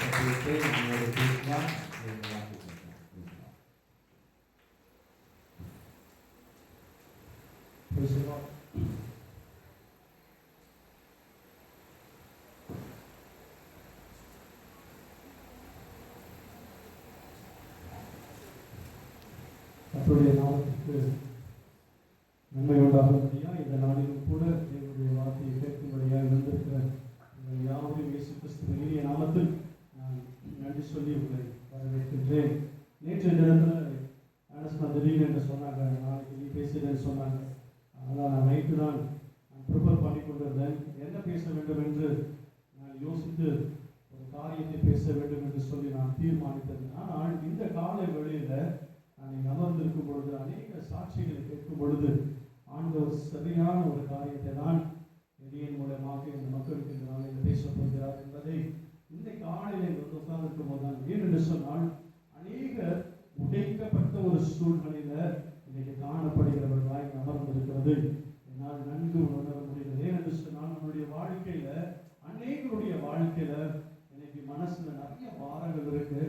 சத்தியத்தை நம்மளோட பேசலாம். பேசலாம். கர்த்தருடைய நாமத்துக்கு நன்மை உண்டாகும்படியா இந்த நாளிலும் கூட தேவனுடைய வார்த்தையை கேட்கும்படியாக இருந்திருக்கிற உங்கள் யாவரையும் இயேசு கிறிஸ்துவின் இனிய நாமத்தில் நான் நன்றி சொல்லி உங்களை வரவேற்கின்றேன். நேற்றைய தினத்தில் திடீர்னு என்று சொன்னாங்க, நாளைக்கு நீ பேசுகிறேன்னு சொன்னாங்க. அதான் நான் நைட்டு தான் ப்ரிப்பேர் பண்ணி கொண்டிருந்தேன். என்ன பேச வேண்டும் என்று நான் யோசித்து ஒரு காரியத்தை பேச வேண்டும் என்று சொல்லி நான் தீர்மானித்தது. ஆனால் இந்த காலை வேளையில் நான் அமர்ந்திருக்கும் பொழுது அநேக சாட்சிகளை கேட்கும் பொழுது ஆண்டவர் சரியான ஒரு காரியத்தை தான் எளியன் மூலமாக இந்த மக்களுக்கு இந்த நாளில் பேசப் போகிறார் என்பதை இந்த காலையில் உட்கார்ந்திருக்கும் போது தான் ஏனென்று சொன்னால் அநேகர் உடைக்கப்பட்ட ஒரு சூழ்நிலையில இன்னைக்கு காணப்படுகிறவர்களாய் அமர்ந்திருக்கிறது என்னால் நன்கு உணர முடிகிறது. ஏனென்று சொன்னால் நம்மளுடைய வாழ்க்கையில அநேகருடைய வாழ்க்கையில இன்னைக்கு மனசுல நிறைய பாரங்கள் இருக்கு,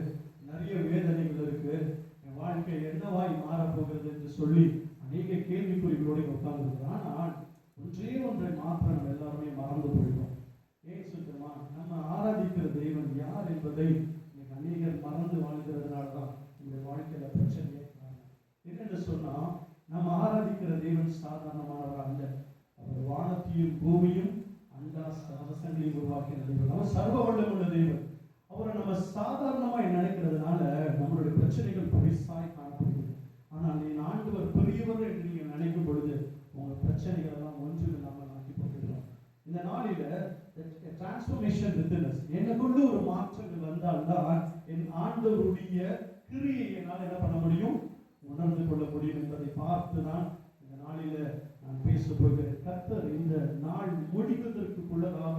நிறைய வேதனைகள் இருக்கு. என் வாழ்க்கை என்னவாய் மாறப்போகிறது என்று சொல்லி அநேக கேள்விக்குறிகளோடு உட்கார்ந்துருக்கிறோம். ஆனால் ஒன்றை மாத்திரம் நம்ம எல்லாருமே மறந்து போயிட்டோம். ஏன் சொல்றோமா, நம்ம ஆராதிக்கிற தெய்வன் யார் என்பதை இன்னைக்கு அநேகர் மறந்து வாழ்கிறதுனாலதான் இந்த வாழ்க்கையில பிரச்சனையே. என்னென்று சொன்னா, நம்ம ஆராதிக்கிற தெய்வன் சாதாரணமானவர் அல்ல. அவர் வானத்தையும் பூமியும் அண்டா சகசங்களையும் உருவாக்கின தெய்வன். அவர் சர்வ வல்லமுள்ள தெய்வன். அவரை நம்ம சாதாரணமா நினைக்கிறதுனால நம்மளுடைய பிரச்சனைகள் பெருசாய் காணப்படுகிறது. ஆனால் நீ ஆண்டவர் பெரியவர் என்று நீங்க நினைக்கும் பொழுது உங்க பிரச்சனைகள் எல்லாம் ஒன்றும் இல்லாமல் ஆக்கி போட்டுக்கிறோம். இந்த நாளில டிரான்ஸ்ஃபர்மேஷன் வித்னஸ் எனக்குள்ள ஒரு மாற்றங்கள் வந்தால்தான் என் ஆண்டவருடைய கிரியை என்னால் என்ன பண்ண முடியும், உணர்ந்து கொள்ள முடியும் என்பதை பார்த்துதான் இந்த நாளில நான் பேச போகிறேன். கர்த்தர் இந்த நாள் முடிவதற்குள்ளதாக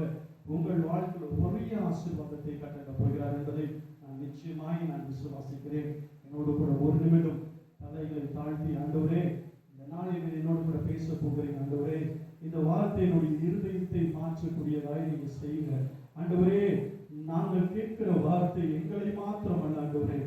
உங்கள் வாழ்க்கையில் பெரிய ஆசீர்வாதத்தை கட்டளை போகிறார் என்பதை நான் நிச்சயமாய் நான் விசுவாசிக்கிறேன். என்னோடு கூட ஒரு நிமிடம் தலைகளை தாழ்த்தி, ஆண்டவரே இந்த நாளில் என்னோடு கூட பேச போகிறேன். ஆண்டவரே இந்த வார்த்தையினுடைய இருதயத்தை மாற்றக்கூடியதாய் நீங்க செய்யுங்க. ஆண்டவரே நாங்கள் கேட்கிற வார்த்தை எங்களை மாத்திரம் அல்ல, ஆண்டவரே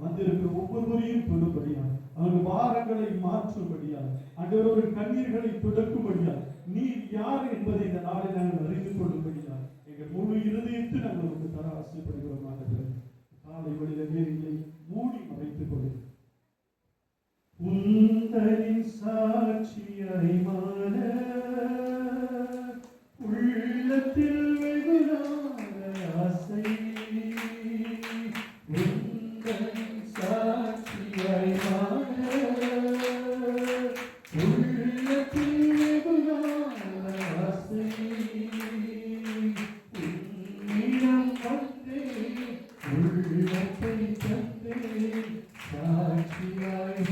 வந்திருக்கிற ஒவ்வொருவரையும் தொடுபடியா, அவங்க பாரங்களை மாற்றும்படியா, ஆண்டவரோட கண்ணீர்களை தொடக்கும்படியா, நீர் யார் என்பதை இந்த நாளில் நாங்கள் அறிந்து கொள்ளும்படியா எங்கள் முழு இருதயத்தை நாங்கள் உங்களுக்கு தர ஆசைப்படுகிறோம். ஆண்டவரே காலை வழியில நீரை மூடி மறைத்துக் கொள்ளும். உந்தரின் சாட்சியை மாற உள்ளத்தில் வெகுளான ஆசை, உந்தரின் சாட்சியை மாற உள்ளத்தில் வெகுளான ஆசை, உன்னிடம் வந்தே உள்ளத்தை தந்தே சாட்சியாய்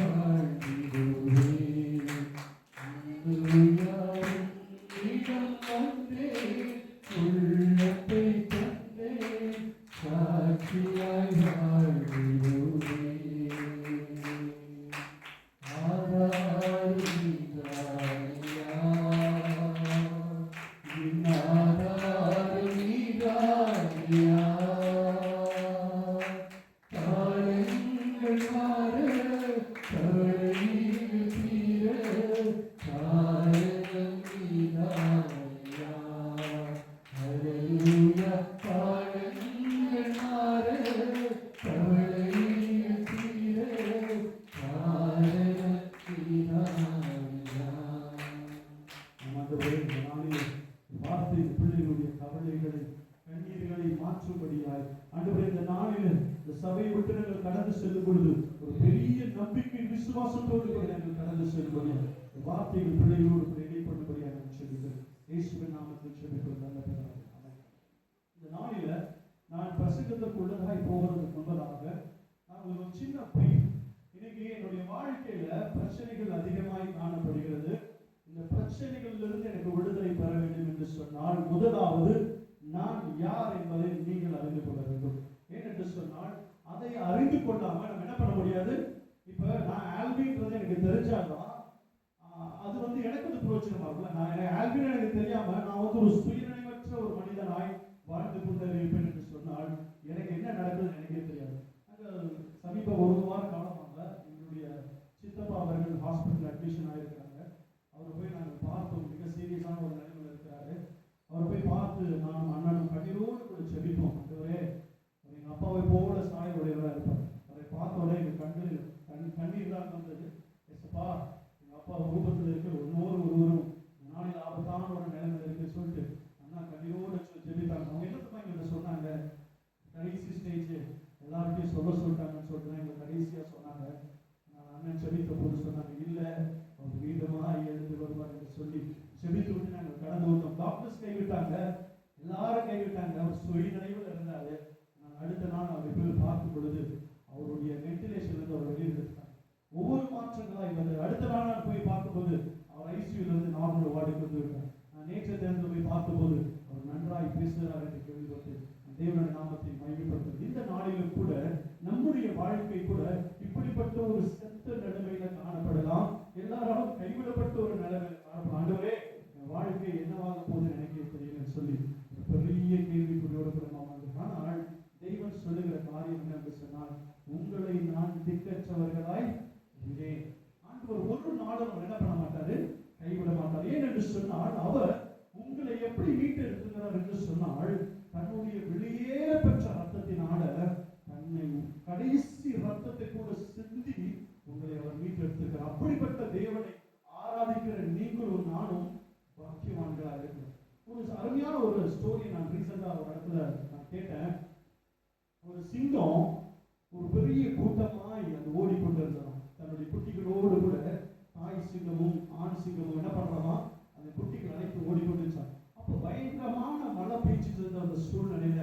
சபையை விட்டு நாங்கள் கடந்து செல்லும் பொழுது ஒரு பெரிய நம்பிக்கை விசுவாசத்தோடு கூட நாங்கள் கடந்து செல்லும்படியாக வார்த்தைகள் பிள்ளைகளோடு கூட இடைப்படும்படியாக நான் சொல்லுகிறேன். இயேசுவின் நாமத்தில் சொல்லிக்கொள்ள நல்ல பிதாவே. இந்த நாளில நான் பிரசங்கத்திற்கு உள்ளதாய் போவதற்கு முன்பதாக நான் ஒரு சின்ன பிரீஃப். இன்னைக்கு என்னுடைய வாழ்க்கையில பிரச்சனைகள் அதிகமாய் காணப்படுகிறது. இந்த பிரச்சனைகளிலிருந்து எனக்கு விடுதலை பெற வேண்டும் என்று சொன்னால் முதலாவது நான் யார் என்பதை நீங்கள் அறிந்து கொள்ள வேண்டும். ஏனென்று சொன்னால் அதை அறிந்து கொள்ளாம நம்ம என்ன பண்ண முடியாது. இப்ப நான் ஆல்பின்றது எனக்கு தெரிஞ்சாதான் அது எனக்கு வந்து பிரயோஜனமா இருக்குல்ல. நான் ஆல்பின் எனக்கு தெரியாம நான் ஒரு சுயநினைவற்ற ஒரு மனிதனாய் வாழ்ந்து கொண்டு நான் அண்ணனும் கண்ணீரோடு கூட ஜெபித்தோம். ஆண்டவரே, எங்க அப்பாவை போல சாய உடையவராக இருப்பார். அதை பார்த்தோட எங்க கண்ணீர் தான் வந்தது. எஸ்ப்பா, எங்க அப்பா ரூபத்தில் இருக்கிற ஒருவரும் நாளில் ஆபத்தான ஒரு நிலைமையில இருக்குன்னு சொல்லிட்டு அண்ணா கண்ணீரோடு ஜெபித்தாங்க. அவங்க என்னத்துமா எங்கிட்ட சொன்னாங்க, கடைசி ஸ்டேஜ் எல்லார்கிட்டையும் சொல்லிட்டாங்கன்னு சொல்லிட்டு எங்க கடைசியா சொன்னாங்க. அண்ணன் ஜெபித்த போது சொன்னாங்க, இல்லை அவர் வீடுமா எழுந்து வருவார் என்று சொல்லி ஜெபித்து விட்டு நாங்கள் கடந்து வந்தோம். டாக்டர்ஸ் கைவிட்டாங்க, எல்லாரும் கைவிட்டாங்க. அவர் சுயநினைவில் இருந்தாரு. அடுத்த நாள் அவரை போய் பார்க்கும் பொழுது அவருடைய வென்டிலேஷன்ல இருந்து அவர் வெளியில் எடுத்தாங்க. ஒவ்வொரு மாற்றங்களாக வந்து அடுத்த நாள் நான் போய் பார்க்கும்போது அவர் ஐசியூல இருந்து நார்மல் வார்டுக்கு வந்து விட்டார். நான் நேற்று திறந்து போய் பார்த்தபோது அவர் நன்றாய் பேசுகிறார் என்று கேள்விப்பட்டு தேவனுடைய நாமத்தை மகிமைப்படுத்தும். இந்த நாளிலும் கூட நம்முடைய வாழ்க்கை கூட இப்படிப்பட்ட ஒரு செத்த நிலைமையில காணப்படலாம். எல்லாராலும் கைவிடப்பட்ட ஒரு நிலைமையில காணப்படும். ஆண்டவரே, என் வாழ்க்கை என்னவாக போகுது நினைக்க தெரியல சொல்லி பெரிய கேள்விக்குறியோட கூட நாம். ஆனால் தெய்வம் சொல்லுகிற காரியம் என்னன்னு சொன்னால், உங்களை நான் திக்கற்றவர்களாய் இருந்தேன். ஆண்டவர் ஒரு நாளும் என்ன பண்ண மாட்டாரு, கைவிட மாட்டார். ஏன் என்று சொன்னால், அவர் உங்களை எப்படி மீட்டெடுக்கிறார் என்று சொன்னால், தன்னுடைய வெளியேற பெற்ற ரத்தத்தினால தன்னை கடைசி ரத்தத்தை கூட சிந்தி உங்களை அவர் மீட்டெடுத்திருக்கிறார். அப்படிப்பட்ட தேவனை ஆராதிக்கிற நீங்களும் நானும் பாக்கியவான்களாக இருக்கிறோம். ஒரு அருமையான ஒரு ஸ்டோரி நான் ரீசெண்டா ஒரு இடத்துல நான் கேட்டேன். ஒரு சிங்கம் ஒரு பெரிய கூட்டமாய் அது ஓடிக்கொண்டிருந்தோம். தன்னுடைய குட்டிகளோடு கூட தாய் சிங்கமும் ஆண் சிங்கமும் என்ன பண்றோமா, அந்த குட்டிகள் அழைத்து ஓடிக்கொண்டிருச்சாங்க. அப்போ பயங்கரமான மழை பெய்ச்சிட்டு இருந்த அந்த சூழ்நிலையில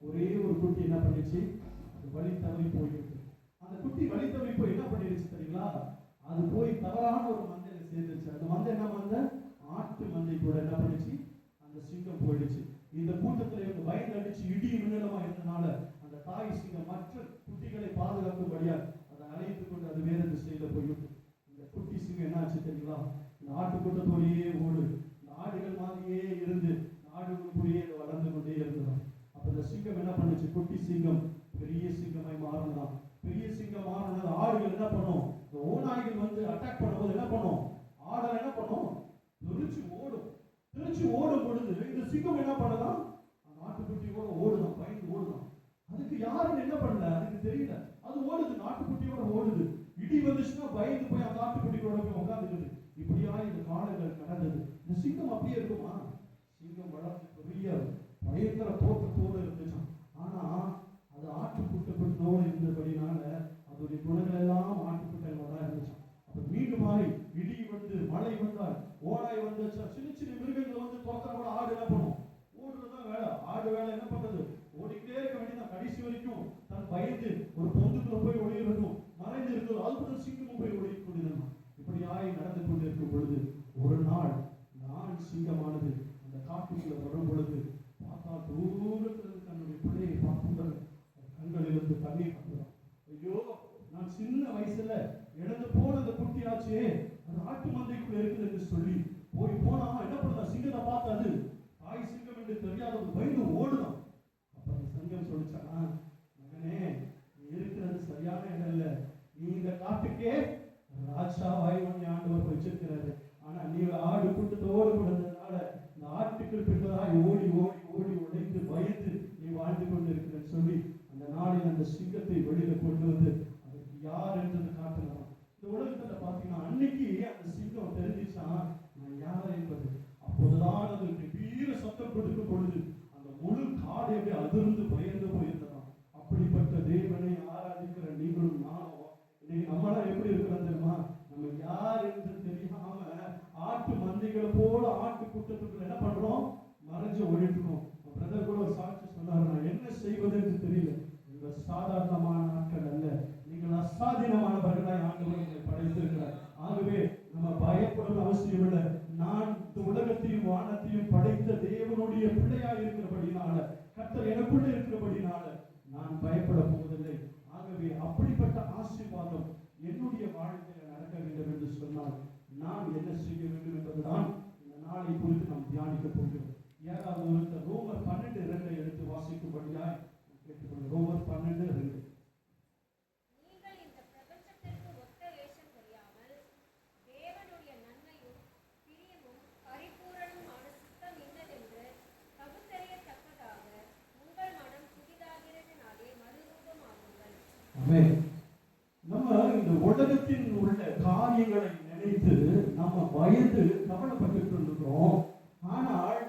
ஒரே ஒரு குட்டி என்ன பண்ணிச்சு, அது வழி தவறி போயிருக்கு. அந்த குட்டி வழி தவறி போய் என்ன பண்ணிருச்சு தெரியுங்களா, அது போய் தவறான ஒரு மந்தையில சேர்ந்துருச்சு. அந்த மந்தை என்ன மந்தை, ஆட்டு மந்தை கூட என்ன பண்ணிச்சு, அந்த சிங்கம் போயிடுச்சு. இந்த கூட்டத்துல இவங்க பயந்து அடிச்சு இடி மின்னலமா இருந்தனால அந்த தாய் சிங்கம் மற்ற குட்டிகளை பாதுகாக்கும்படியா அதை அழைத்து கொண்டு அது வேற திசையில போயிட்டு இந்த குட்டி சிங்கம் என்ன ஆச்சு தெரியுங்களா, இந்த ஆட்டு கூட்டத்தோடையே ஓடு, ஆடுகள் மாதிரியே இருந்து ஆடுகளுக்குள்ளேயே வளர்ந்து கொண்டே இருந்தான். அப்ப இந்த சிங்கம் என்ன பண்ணுச்சு, குட்டி சிங்கம் பெரிய சிங்கமாய் மாறலாம். பெரிய சிங்கம் மாறினது ஆடுகள் என்ன பண்ணும், இந்த ஓநாய்கள் வந்து அட்டாக் பண்ணும்போது என்ன பண்ணும், ஆடல் என்ன பண்ணும், திருச்சி ஓடும். திருச்சி ஓடும் பொழுது இந்த சிங்கம் என்ன பண்ணலாம், அந்த ஆட்டுக்குட்டியோட ஓடுதான், பயந்து ஓடுதான். அதுக்கு யாரும் என்ன பண்ணல, அதுக்கு தெரியல, அது ஓடுது, ஆட்டுக்குட்டியோட ஓடுது. இடி வந்துச்சுன்னா பயந்து போய் அந்த ஆட்டுக்குட்டியோட போய் உட்காந்துக்குது. இப்படியா இந்த காலங்கள் கடந்தது. இந்த சிங்கம் அப்படியே இருக்குமா, சிங்கம் வளர்ந்து பெரிய பயங்கர தோற்றத்தோடு இருந்துச்சான். ஆனா அது ஆட்டுக்குட்டோடு இருந்தபடினால அதோடைய குணங்கள் எல்லாம் ஆட்டுக்குட்டங்களோட இருந்துச்சான். அப்ப மீண்டும் மாறி இடி வந்து மழை வந்தால் ஓனாய் வந்துச்சா, சின்ன சின்ன மிருகங்கள் வந்து தோற்ற கூட ஆடு என்ன பண்ணும், ஓடுறதுதான் வேலை. ஆடு வேலை என்ன பண்றது, ஓடிக்கிட்டே இருக்க வேண்டியதான். கடைசி வரைக்கும் தன் பயந்து ஒரு பொந்துக்குள்ள போய் ஒளியிருக்கும், மறைந்து இருக்கிறது. அது கூட சிங்கமும் போய் ஒளிய கொண்டிருந்தான். இப்படியாய் நடந்து கொண்டிருக்கும் பொழுது ஒரு நாள் நான் சிங்கமானது அந்த காட்டுக்குள்ள வரும் பொழுது பார்த்தா தூரத்திலிருந்து தன்னுடைய பிள்ளையை பார்க்கும்போது கண்களிலிருந்து தண்ணீர் வந்துடும். ஐயோ, நான் சின்ன வயசுல இழந்து போன அந்த குட்டியாச்சே, அந்த ஆட்டு மந்தைக்குள்ள இருக்குது என்று சொல்லி போனா என்ன பண்ணா, சிங்கத்தை பார்த்தாது தாய் சிங்கம் என்று தெரியாத பயந்து ஓடுதான். அப்ப அந்த சிங்கம் சொல்லிச்சானா, மகனே நீ இருக்கிறது சரியான இடம் இல்ல, நீ இந்த காட்டுக்கே ராஜாவாய் உன்னை ஆண்டவர் வச்சிருக்கிறாரு. ஆனா நீ ஆடு கூட்டத்தோடு கொடுத்ததுனால இந்த ஆட்டுக்கள் பின்னதாய் ஓடி ஓடி ஓடி உடைந்து பயந்து நீ வாழ்ந்து கொண்டு இருக்கிறன்னு சொல்லி அந்த நாளில் அந்த சிங்கத்தை வெளியில கொண்டு வந்து அதுக்கு யார் என்றது காட்டலாம். இந்த உலகத்துல பாத்தீங்கன்னா அன்னைக்கு அந்த சிங்கம் தெரிஞ்சிச்சான் நான் யார் என்பது. அப்போதுதான் அது வீர சத்தம் கொடுக்கும் பொழுது அந்த முழு காடு எப்படி அதிர்ந்து பயந்து போயிருந்தான். அப்படிப்பட்ட தேவனை ஆராதிக்கிற நீங்களும் நானும் இன்னைக்கு நம்மளாம் எப்படி இருக்கிறோம் தெரியுமா, நம்ம யார் என்று தெரியாம ஆட்டு மந்தைகளை போல ஆட்டு கூட்டத்துக்குள்ள என்ன பண்றோம், மறைஞ்சு ஓடிட்டு இருக்கோம். பிரதர் கூட ஒரு சாட்சி சொன்னார், நான் என்ன செய்வது என்று தெரியல. நீங்கள் சாதாரணமான ஆட்கள் அல்ல, நீங்கள் அசாதீனமானவர்களாய் ஆண்டவர் உங்களை படைத்திருக்கிறார். ஆகவே நம்ம பயப்படும் அவசியம் இல்லை. நான் இந்த உலகத்தையும் வானத்தையும் படைத்த தேவனுடைய பிள்ளையாய் இருக்கிறபடினால, கர்த்தர் எனக்குள்ள இருக்கிறபடினால நான் பயப்பட போவதில்லை. ஆகவே அப்படிப்பட்ட ஆசீர்வாதம் என்னுடைய வாழ்க்கையில் நடக்க வேண்டும் என்று சொன்னால் நான் என்ன செய்ய வேண்டும் என்பதுதான் இந்த நாளை குறித்து நாம் தியானிக்க போகிறோம். யாராவது ரோமர் 12:2 எடுத்து வாசிக்கும்படியாய் கேட்டுக்கொள்ளும். ரோமர் 12:2. தேவனுடைய நன்மையும் பிரியமும் பரிபூரணமான சித்தம் இன்னதென்று நம்ம இந்த உலகத்தின் உள்ள காரியங்களை நினைத்து நம்ம பயந்து கவலைப்பட்டு இருக்கிறோம். ஆனால்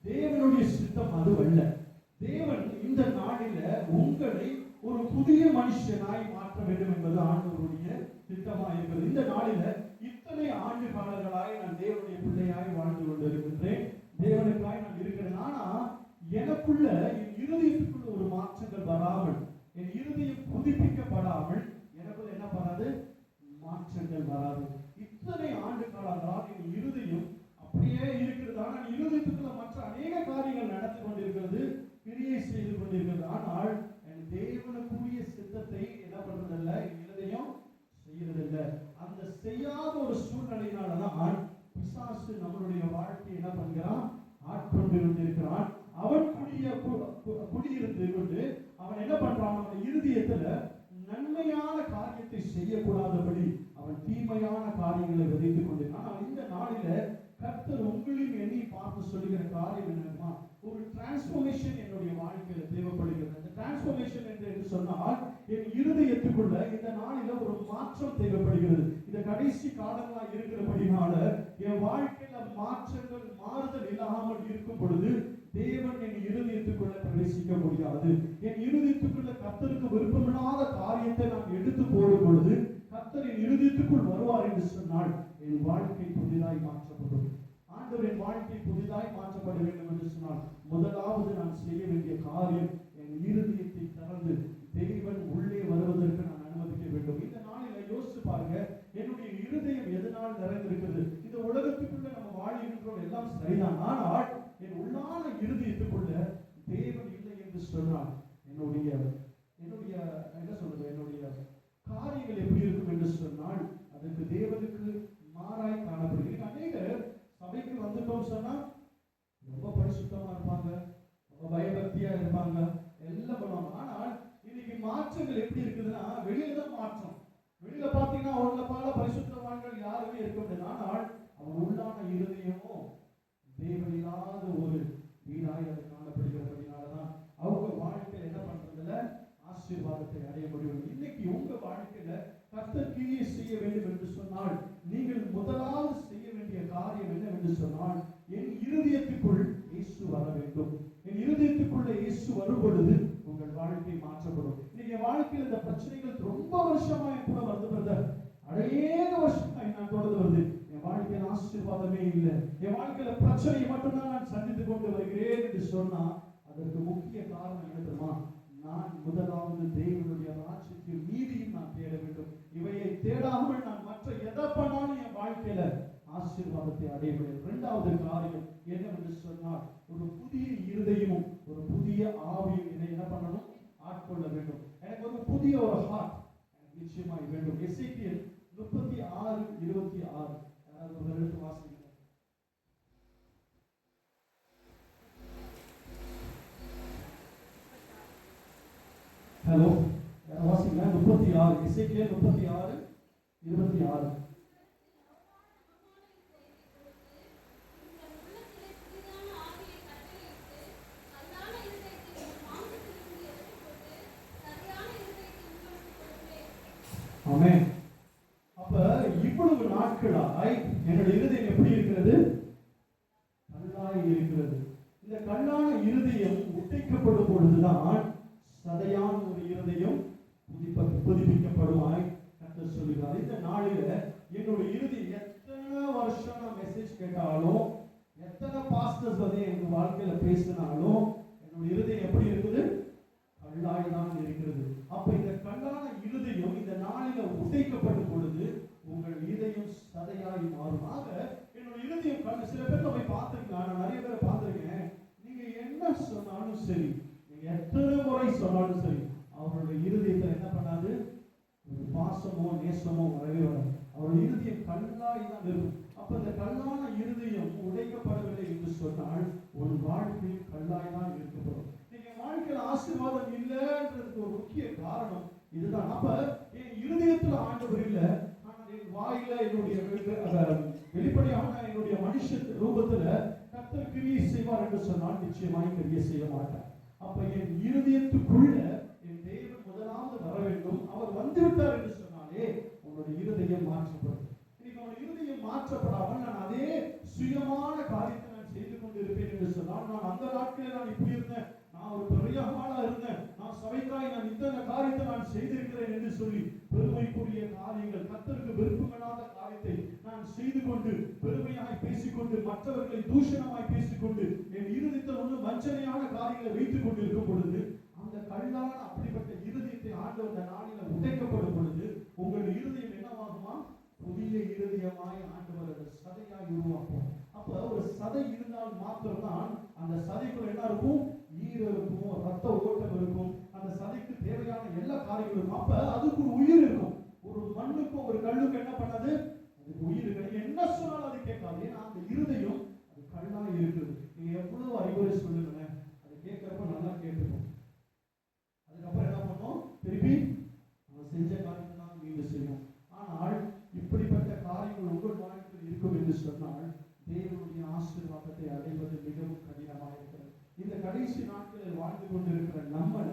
தேவனுடைய சித்தம் அது அல்ல. தேவன் இந்த நாளில உங்களை ஒரு புதிய மனுஷனாய் மாற்ற வேண்டும் என்பது ஆண்டவருடைய திட்டமாக இருக்கிறது. இந்த நாளில இத்தனை ஆண்டு காலங்களாய் நான் தேவனுடைய பிள்ளையாய் வாழ்ந்து கொண்டிருக்கின்றேன். தேவனுக்காய் நான் இருக்கிறேன். ஆனா எனக்குள்ள என் இருதயத்துக்குள்ள ஒரு மாற்றங்கள் வராமல், என் இருதயம் புதுப்பிக்கப்படாமல் எனக்குள்ள என்ன பண்ணாது? மாற்றங்கள் வராது. இத்தனை ஆண்டு காலங்களால் என் இருதயம் அப்படியே இருக்கிறது. ஆனால் இருதயத்துக்குள்ள மற்ற அநேக காரியங்கள் நடந்து கொண்டிருக்கிறது, கிரியை செய்து கொண்டிருக்கிறது. ஆனால் என் தேவனுக்குரிய சித்தத்தை என்ன பண்றதில்ல, என் இருதயம் செய்யறதில்லை. அந்த செய்யாத ஒரு சூழ்நிலையினாலதான் பிசாசு நம்மளுடைய வாழ்க்கையை என்ன பண்ணுகிறான்? ஆட்கொண்டு இருக்கிறான். அவன் குடியிருந்து கொண்டு அவன் என்ன பண்றான்? அவன் இருதயத்துல நன்மையான காரியத்தை செய்யக்கூடாதபடி அவன் தீமையான காரியங்களை விதைத்துக் கொண்டிருக்கான். இந்த நாளில கர்த்தர் உங்களையும் என்னை பார்த்து சொல்லுகிற காரியம் என்னன்னா, ஒரு டிரான்ஸ்பர்மேஷன் என்னுடைய வாழ்க்கையில தேவைப்படுகிறது. அந்த டிரான்ஸ்பர்மேஷன் என்று சொன்னால் என் இருதயத்துக்குள்ள இந்த நாளில ஒரு மாற்றம் தேவைப்படுகிறது. இந்த கடைசி காலங்களா இருக்கிறபடினால என் வாழ்க்கையில மாற்றங்கள் மாறுதல் இல்லாமல் இருக்கும் பொழுது தேவன் என் இருதயத்துக்குள்ள பிரவேசிக்க முடியாது. என் இருதயத்துக்குள்ள கர்த்தருக்கு விருப்பமில்லாத காரியத்தை நான் எடுத்து போடும் பொழுது கர்த்தர் என் இருதயத்துக்குள் வருவார் என்று சொன்னால் என் வாழ்க்கை புதிதாய் மாற்றப்படும். ஆண்டவர் என் வாழ்க்கை புதிதாய் மாற்றப்பட வேண்டும் என்று சொன்னால் முதலாவது நான் செய்ய வேண்டிய காரியம் என் இருதயத்தை திறந்து தேவன் உள்ளே வருவதற்கு நான் அனுமதிக்க வேண்டும். இந்த நாளில யோசிச்சு பாருங்க, என்னுடைய இருதயம் எதனால் நிறைந்திருக்கிறது? இந்த உலகத்துக்குள்ள நம்ம வாழ்கின்றோம், எல்லாம் சரிதான். ஆனால் என் உள்ளான இருதயத்துக்குள்ள தேவன் இல்லை என்று சொன்னால் என்னுடைய என்ன சொல்றது, என்னுடைய காரியங்கள் எப்படி இருக்கும் என்று சொன்னால் அதற்கு தேவனுக்கு மாறாய் காணப்படுகிறது. அநேக சபைக்கு வந்துட்டோம் சொன்னா ரொம்ப பரிசுத்தமா இருப்பாங்க, ரொம்ப பயபக்தியா இருப்பாங்க, எல்லாம் பண்ணுவாங்க. ஆனால் இன்னைக்கு மாற்றங்கள் எப்படி இருக்குதுன்னா வெளியில தான் மாற்றம். வெளியில பாத்தீங்கன்னா அவங்கள பல பரிசுத்தவான்கள் யாருமே இருக்க முடியாது. ஆனால் அவன் உள்ளான இருதயமும் தேவன் இல்லாத ஒரு வீடாய் அது காணப்படுகிறபடினாலதான் அவங்க வாழ்க்கையில என்ன பண்றதுல ஆசீர்வாதத்தை அடைய முடியும். இன்னைக்கு உங்க வாழ்க்கையில கர்த்தர் கிரியை செய்ய வேண்டும் என்று சொன்னால் நீங்கள் முதலாவது செய்ய வேண்டிய காரியம் என்னவென்று சொன்னால் என் இருதயத்துக்குள் இயேசு வர வேண்டும். என் இருதயத்துக்குள்ள இயேசு வரும் பொழுது உங்கள் வாழ்க்கை மாற்றப்படும். இன்னைக்கு என் வாழ்க்கையில் இந்த பிரச்சனைகள் ரொம்ப வருஷமா என் கூட வருது பிரதர், அநேக வருஷமா நான் தொடர்ந்து வருது. என் வாழ்க்கையில் ஆசீர்வாதமே இல்லை, என் வாழ்க்கையில பிரச்சனையை மட்டும்தான் நான் சந்தித்துக் கொண்டு வருகிறேன் என்று சொன்னா அதற்கு முக்கிய காரணம் என்ன தெரியுமா? நான் முதலாவது தேவனுடைய ராஜ்யத்தின் நீதியும் நான் தேட வேண்டும். இவையை தேடாமல் நான் மற்ற எதை பண்ணாலும் என் வாழ்க்கையில ஆசீர்வாதத்தை அடைய முடியும். இரண்டாவது காரியம் என்னவென்று சொன்னால் ஒரு புதிய இருதயமும் ஒரு புதிய ஆவியும் என்னை என்ன பண்ணணும்? ஆட்கொள்ள வேண்டும். எனக்கு ஒரு புதிய ஒரு ஹார்ட் எனக்கு நிச்சயமாய் வேண்டும். எசேக்கியேல் 36:26 யாராவது ஒரு எழுத்து வாசிங்க. ஹலோ, யாரும் வாசிங்க. 36 எசேக்கியேல் 36:26. ஆமென். அப்ப இவ்வளவு நாட்களாய் என்னுடைய இருதயம் எப்படி இருக்கிறது? கல்லாய் இருக்கிறது. இந்த கல்லான இருதயம் உடைக்கப்படும் பொழுதுதான் சதையான ஒரு இருதயம் புதுப்பிக்கப்படுமாய் கர்த்தர் சொல்லுகிறார். இந்த நாளில என்னுடைய இருதயம் எத்தனை வருஷம் நான் மெசேஜ் கேட்டாலும், எத்தனை பாஸ்டர்ஸ் வந்து எங்க வாழ்க்கையில பேசினாலும் என்னுடைய இருதயம் எப்படி இருக்குது? கல்லாய் தான் இருக்கிறது. அப்ப இந்த கல்லான இருதயம் இந்த நாளில உடைக்கப்படும் பொழுது உங்கள் இதயம் சதையாய் மாறும். ஆக என்னோட இருதயம் கல். சில பேர் போய் பார்த்துருக்கலாம், நான் நிறைய பேரை பார்த்துருக்கேன். நீங்க என்ன சொன்னாலும் சரி, நீங்க எத்தனை முறை சொன்னாலும் சரி, அவருடைய இருதயத்தை என்ன பண்ணாது? ஒரு பாசமோ நேசமோ வரவே வராது. அவருடைய இருதயம் கல்லாய் தான் இருக்கும். அப்ப இந்த கல்லான இருதயம் உடைக்கப்படவில்லை என்று சொன்னால் ஒரு வாழ்க்கையில் கல்லாய் தான் இருக்கப்படும். நீங்க வாழ்க்கையில் ஆசீர்வாதம் இல்லைன்றதுக்கு ஒரு முக்கிய காரணம் இதுதான். அப்ப என் இருதயத்துல ஆண்டவர் இல்லை, ஆனால் என் வாயில என்னுடைய வெளிப்படையான என்னுடைய மனுஷ ரூபத்துல கர்த்தர் கிரியை செய்வார் என்று சொன்னால் நிச்சயமாய் கிரியை செய்ய மாட்டார். அப்ப என் இருதயத்துக்குள்ள என் தேவன் முதலாவது வர வேண்டும். அவர் வந்துவிட்டார் என்று சொன்னாலே உங்களுடைய இருதயம் மாற்றப்படும். இன்னைக்கு அவனுடைய இருதயம் மாற்றப்படாமல் நான் அதே சுயமான காரியத்தை நான் செய்து கொண்டு இருப்பேன் என்று சொன்னால், நான் அந்த நாட்களில் நான் இப்படி இருந்தேன், நான் ஒரு பெரிய ஆளா இருந்தேன், நான் சபைக்காய் நான் இந்த காரியத்தை நான் செய்திருக்கிறேன் என்று சொல்லி பெருமைக்குரிய காரியங்கள், கர்த்தருக்கு விருப்பமில்லாத காரியத்தை நான் செய்து கொண்டு பெருமையாய் பேசிக்கொண்டு மற்றவர்களை தூஷணமாய் பேசிக்கொண்டு என் இருதயத்தில் ஒன்று வஞ்சனையான காரியங்களை வைத்துக் கொண்டு இருக்கும் பொழுது, அந்த கல்லான அப்படிப்பட்ட இருதயத்தை ஆண்டவர் அந்த நாளில் உடைக்கப்படும் பொழுது உங்கள் இருதயம் என்னவாகுமா? புதிய இருதயமாய் ஆண்டவர் அந்த சதையாய் உருவாக்கும். அப்ப ஒரு சதை இருந்தால் மாத்திரம்தான் அந்த சதைக்குள்ள என்ன இருக்கும்? ஈரம் இருக்கும், ரத்த ஓட்டம் இருக்கும், அந்த சதைக்கு தேவையான எல்லா காரியங்களும் இருக்கும். அப்ப அதுக்கு ஒரு உயிர் இருக்கும். ஒரு மண்ணுக்கும் ஒரு கல்லுக்கும் என்ன பண்ணது? அதுக்கு உயிர் இருக்கு. என்ன சொன்னாலும் அது கேட்காது. ஏன்னா அந்த இருதயம் அது கல்லா இருக்குது. நீங்க எவ்வளவு அறிவுரை சொல்லுங்க, அது கேட்கறப்ப நல்லா கேட்டுக்கும். அதுக்கப்புறம் என்ன பண்ணோம்? திருப்பி அவன் செஞ்ச காரியத்தை தான் மீண்டும் செய்யும். ஆனால் இப்படிப்பட்ட காரியங்கள் உங்கள் வாழ்க்கையில் இருக்கும் என்று சொன்னால் தேவனுடைய ஆசீர்வாதத்தை அடைவது மிகவும் கடினமாக இருக்கிறது. இந்த கடைசி நாட்களில் வாழ்ந்து கொண்டிருக்கிற நம்மள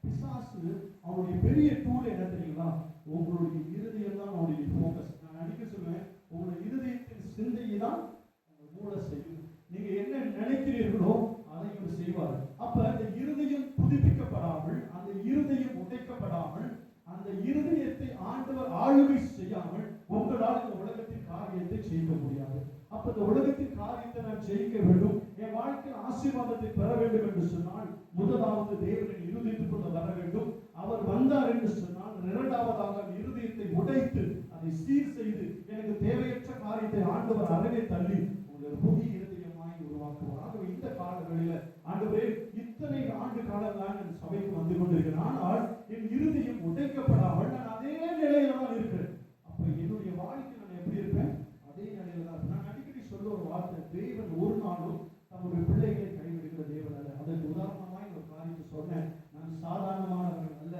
பிசாசு அவனுடைய பெரிய டூல் என்ன தெரியுங்களா? உங்களுடைய இருதயம் தான் அவனுடைய போக்கஸ். நான் அடிக்க சொல்லுவேன், உங்களுடைய இருதயத்தின் சிந்தையை தான் உங்கள் மூளை செய்யும். நீங்க என்ன நினைக்கிறீர்களோ அதை இவர் செய்வார். அப்ப அந்த இருதயம் புதுப்பிக்கப்படாமல், அந்த இருதயம் உடைக்கப்படாமல், அந்த இருதயத்தை ஆண்டவர் ஆளுகை செய்யாமல் உங்களால் இந்த உலகத்தின் காரியத்தை செய்ய முடியாது. அப்ப இந்த உலகத்தின் காரியத்தை நான் ஜெயிக்க வேண்டும், என் வாழ்க்கையில் ஆசீர்வாதத்தை பெற வேண்டும் என்று சொன்னால் முதலாவது தேவனின் இருதயத்துக்குள்ள வர வேண்டும். அவர் வந்தார் என்று சொன்னால் இரண்டாவதாக இருதயத்தை உடைத்து அதை சீர் செய்து எனக்கு தேவையற்ற காரியத்தை ஆண்டவர் அறவே தள்ளி உங்கள் புதிய இருதயமாய் உருவாக்குவார். ஆகவே இந்த காலங்களில ஆண்டவரே இத்தனை ஆண்டு காலம் தான் என் சபைக்கு வந்து கொண்டிருக்கிறேன், ஆனால் என் இருதயம் உடைக்கப்படாமல் நான் அதே நிலையில தான் இருக்கிறேன். அப்ப என்னுடைய வாழ்க்கை நான் எப்படி இருப்பேன்? அதே நிலையில தான். நான் அடிக்கடி சொல்ல ஒரு வார்த்தை, தேவன் ஒரு நாளும் தம்முடைய பிள்ளைகளை கைவிடுகிற தேவன் அல்ல. அதற்கு உதாரணமாய் ஒரு காரியத்தை சொன்னேன். நான் சாதாரணமானவர்கள் அல்ல,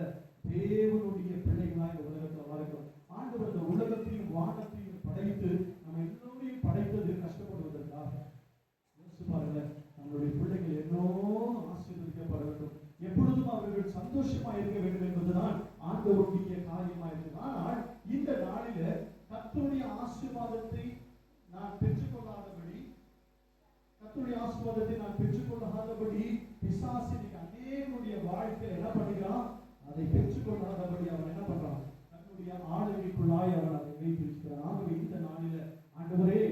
தேவனுடைய பிள்ளைகளாய் இந்த உலகத்தில் வாழ்க்கிறோம். ஆண்டவர் இந்த உலகத்தையும் வானத்தையும் படைத்து நம்ம எல்லோரையும் படைத்தது கஷ்டப்படுவதற்காக. யோசிச்சு பாருங்க, நம்மளுடைய பிள்ளைகள் என்னோடு ஆசீர்வதிக்கப்பட வேண்டும், எப்பொழுதும் அவர்கள் சந்தோஷமா இருக்க வேண்டும் என்பதுதான் ஆண்டவருடைய காரியமா இருக்கு. ஆனால் இந்த நாளில கர்த்தருடைய ஆசீர்வாதத்தை நான் பெற்றுக்கொள்ளாதபடி, கர்த்தருடைய ஆசீர்வாதத்தை நான் பெற்றுக்கொள்ளாதபடி பிசாசின் அநேகருடைய வாழ்க்கையில் என்ன பண்ணுகிறான்? அதை பெற்றுக்கொள்ளாதபடி அவன் என்ன பண்றான்? தன்னுடைய ஆளுகைக்குள்ளாய் அவன் அதை வைத்திருக்கிறான். ஆகவே இந்த நாளில ஆண்டவரே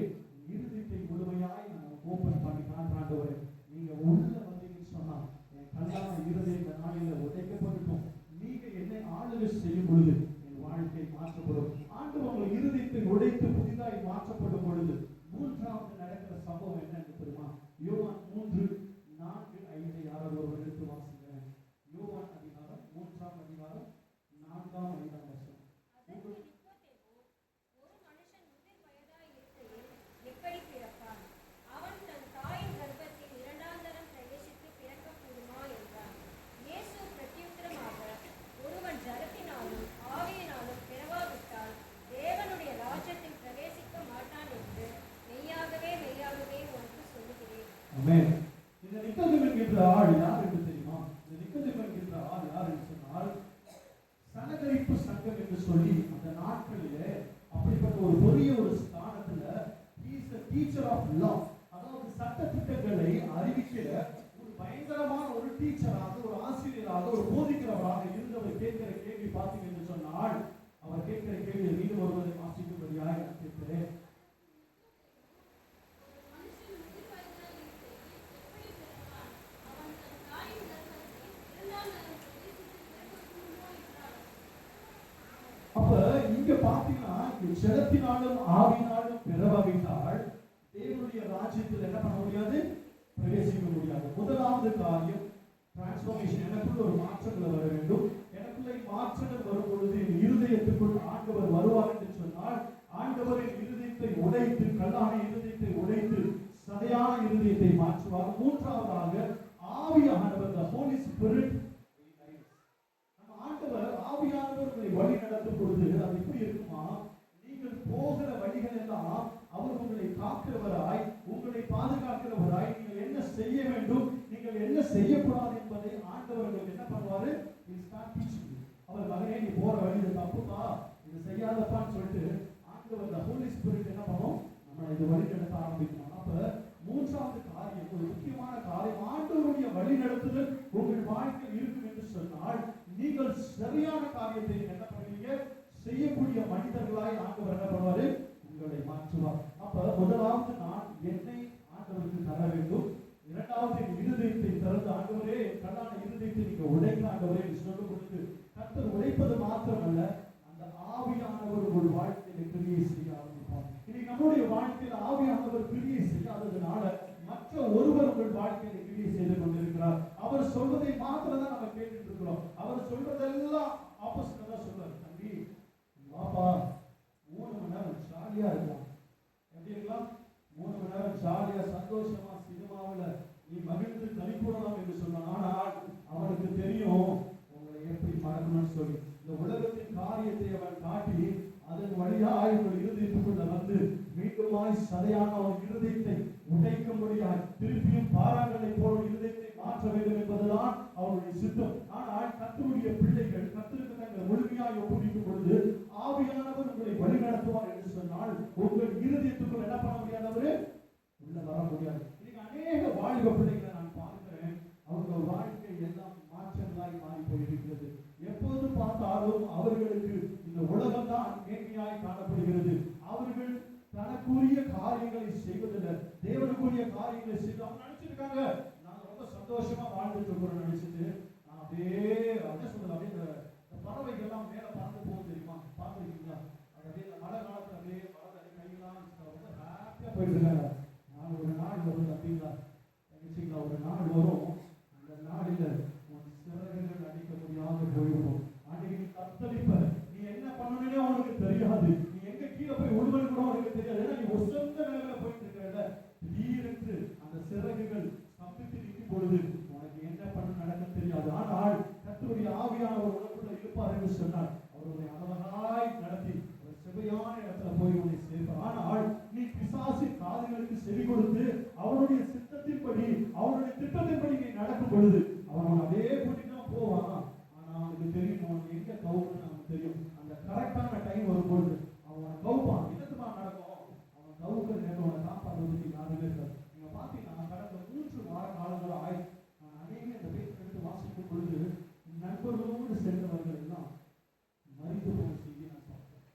இருதயத்தை முழுமையாய் நான் ஓபன் பண்ணி ஆண்டவரே, நீங்க உள்ள வந்தீங்கன்னு சொன்னா என் கல்லான இருதயம் இந்த நாளில உடைக்கப்பட்டுட்டோம். நீங்க என்னை ஆளுகை செய்யும் பொழுது என் வாழ்க்கை மாற்றப்படும். ஆண்டவர் உங்கள் இருதயத்தை உடைத்து புதிதாய் மாற்றப்படும் பொழுது மூன்றாவது நடக்கிற சம்பவம் என்னன்னு தெரியுமா? யோவான் 3:4-5 யாராவது ஒருவர் எடுத்து வாசிங்க. யோவான் அதிகாரம் 3ஆம் அதிகாரம் 4-5 வசனம். ஒரு மனுஷன் முதிர் வயதாய் இருக்கையில் எப்படி பிறப்பான்? அவன் தன் தாயின் கர்ப்பத்தில் இரண்டாம் தரம் பிரவேசித்து பிறக்கக்கூடுமா என்றான். இயேசு பிரத்யுத்தரமாக, ஒருவன் ஜலத்தினாலும் ஆவியினாலும் பிறவாவிட்டால் தேவனுடைய ராஜ்யத்தில் பிரவேசிக்க மாட்டான் என்று மெய்யாகவே மெய்யாகவே உனக்கு சொல்லுகிறேன். ஆமென். இந்த நிக்கோதேமு என்கிற ஆள் யார் என்று தெரியுமா? இந்த நிக்கோதேமு என்கிற ஆள் யார் என்று சொன்னால், சனகரிப்பு சங்கம் என்று சொல்லி அந்த நாட்களிலே அப்படிப்பட்ட ஒரு பெரிய ஒரு ஸ்தானத்துல he is a teacher of law, அதாவது சட்ட திட்டங்களை அறிவிக்கிற ஒரு பயங்கரமான ஒரு டீச்சராக, ஒரு ஆசிரியராக, ஒரு போதிக்கிறவராக இருந்தவர். கேட்கிற கேள்வி பார்த்தீங்க என்று சொன்னால், அவர் கேட்கிற கேள்வி மீண்டும் ஒருவரை வாசிக்கும்படியாக நான் கேட்கிறேன். அப்ப இங்க பாத்தீங்கன்னா, ஜலத்தினாலும் ஆவியினாலும் பிறவாவிட்டால் தேவனுடைய ராஜ்யத்தில் என்ன பண்ண முடியாது? பிரவேசிக்க முடியாது. முதலாவது காரியம் டிரான்ஸ்ஃபர்மேஷன். எனக்குள்ள ஒரு மாற்றங்கள் வர வேண்டும். எனக்குள்ள மாற்றங்கள் வரும் பொழுது என் இருதயத்துக்குள் ஆண்டவர் வருவார் என்று சொன்னால், ஆண்டவரின் இருதயத்தை உடைத்து, கல்லான இருதயத்தை உடைத்து சதையான இருதயத்தை மாற்றுவார். மூன்றாவதாக ஆவியானவர், the Holy Spirit, ஆண்டவர் ஆவியானவர் உங்களை வழி நடத்தும் பொழுது அது எப்படி இருக்குமா? நீங்கள் போகிற வழிகள் எல்லாம் அவர் உங்களை காக்கிறவராய், உங்களை பாதுகாக்கிறவராய், நீங்கள் என்ன செய்ய வேண்டும், நீங்கள் என்ன செய்யக்கூடாது என்பதை ஆண்டவர் உங்களுக்கு என்ன பண்ணுவாரு? பண்ணுவாரு? அவர் மகனே நீ போற வழி இது தப்புப்பா, இது செய்யாதப்பான்னு சொல்லிட்டு ஆண்டவர் the Holy Spirit என்ன பண்ணும்? நம்ம இது வழி நடத்த ஆரம்பிக்கணும். அப்ப மூன்றாவது காரியம், ஒரு முக்கியமான காரியம், ஆண்டவருடைய வழி நடத்துதல் உங்கள் வாழ்க்கையில் இருக்கும் என்று சொன்னால் நீங்கள் சரியான காரியத்தை என்ன பண்ணுவீங்க? செய்யக்கூடிய மனிதர்களாய் ஆண்டவர் என்ன பண்ணுவாரு? உங்களை மாற்றுவார். அப்ப முதலாவது நான் என்னை ஆண்டவருக்கு தர வேண்டும். இரண்டாவது என் இருதயத்தை திறந்து ஆண்டவரே கல்லான இருதயத்தை நீங்க உடைக்க ஆண்டவரே சொல்லும் பொழுது கர்த்தர் உடைப்பது மாத்திரமல்ல, அந்த ஆவியானவர் ஒரு வாழ்க்கையில கிரியை செய்ய ஆரம்பிப்பார். இன்னைக்கு நம்முடைய வாழ்க்கையில ஆவியானவர் கிரியை செய்யாததுனால மற்ற ஒருவர் உங்கள் வாழ்க்கையில கிரியை செய்து கொண்டிருக்கிறார். அவர் சொல்வதை மாத்திரம் தான் நம்ம கேட்டுட்டு இருக்கிறோம். அவர் சொல்றதெல்லாம் ஆப்போசிட்டா தான் சொல்றாரு. தம்பி வாப்பா 3 மணி நேரம் ஜாலியா இருக்கலாம். எப்படி இருக்கலாம்? 3 மணி நேரம் ஜாலியா சந்தோஷமா சினிமாவில் நீ மகிழ்ந்து கழிக்கூடலாம் என்று சொன்னான். ஆனால் அவனுக்கு தெரியும் உங்களை எப்படி மறக்கணும்னு சொல்லி. இந்த உலகத்தின் காரியத்தை அவன் காட்டி அதன் வழியாய் உங்கள் இருதயத்துக்குள்ள வந்து மீண்டுமாய் சதையான அவன் இருதயத்தை உடைக்க முடியாது. திருப்பியும் பாறாங்களை போல இருதயத்தை மாற்ற வேண்டும் என்பதுதான் அவருடைய சித்தம். ஆனால் கர்த்தருடைய பிள்ளைகள் கர்த்தருக்கு தங்கள் முழுமையாய் ஒப்புவிக்கும் பொழுது ஆவியானவர் உங்களை வழி நடத்துவார் என்று சொன்னால் உங்கள் இருதயத்துக்குள் என்ன பண்ண முடியாதவரு உள்ள வர முடியாது. இன்னைக்கு அநேக வாலிப பிள்ளைகளை நான் பார்க்கிறேன். அவங்க வாழ்க்கை எல்லாம் மாற்றங்களாய் மாறி போயிருக்கிறது. எப்போது பார்த்தாலும் அவர்களுக்கு இந்த உலகம் தான் மேன்மையாய் காணப்படுகிறது. அவர்கள் தனக்குரிய காரியங்களை செய்வதில்லை, தேவனுக்குரிய காரியங்களை செய்து அவங்க நினைச்சிருக்காங்க நாங்க ரொம்ப சந்தோஷமா வாழ்ந்துட்டு இருக்கிறோம் நினைச்சிட்டு அப்படியே என்ன சொல்றது, அப்படியே இந்த பறவைகள் எல்லாம் மேல பறந்து போகும் தெரியுமா? பார்த்துருக்கீங்களா? அது அப்படியே இந்த மழை காலத்துல அப்படியே மழை கையெல்லாம் ரொம்ப ஹாப்பியா போயிட்டு இருக்காங்க. நான் ஒரு நாள் வரும் அப்படிங்களா நினைச்சீங்களா? ஒரு நாள் வரும், அந்த நாளில் உன் சிறகுகள் அடிக்க முடியாத போயிடும். அன்னைக்கு நீ தத்தளிப்ப, நீ என்ன பண்ணணும்னே உனக்கு தெரியாது, நீ எங்க கீழே போய் உழுவல் கூட உனக்கு தெரியாது. ஏன்னா நீ ஒரு சொந்த நிலையில போயிட்டு இருக்கிற திடீரென்று அந்த சிறகுகள் ஸ்தம்பித்து நிற்கும் பொழுது உனக்கு என்ன பண்ண நடக்க தெரியாது. ஆனால் கர்த்தருடைய ஆவியானவர் உனக்குள்ள இருப்பார் என்று சொன்னார் அவருடைய அழகாய் நடத்தி ஒரு செவையான இடத்துல போய் உன்னை சேர்ப்பார். ஆனால் நீ பிசாசின் காதுகளுக்கு செவி கொடுத்து அவருடைய சித்தத்தின்படி அவருடைய திட்டத்தின்படி நீ நடக்கும் பொழுது அவன் அதே கூட்டிட்டு தான் போவான். ஆனா அவனுக்கு தெரியும் அவனுக்கு எங்க கவுன்னு அவனுக்கு தெரியும். அந்த கரெக்டான டைம் வரும்போது அவன் கவுப்பான். என்னதுமா நடக்கும்? அவன் கவுக்கிற நேரம் அவனை காப்பாற்றுவதற்கு யாருமே இருக்காது. நீங்க பாத்தீங்கன்னா கடந்த 3 வார காலங்கள் ஆய் நான் அநேக இந்த பேச்சு எடுத்து வாசிக்கும் பொழுது நண்பர்களோடு சென்றவர்கள் எல்லாம் மறித்து போன செய்தி நான் பார்த்தேன்.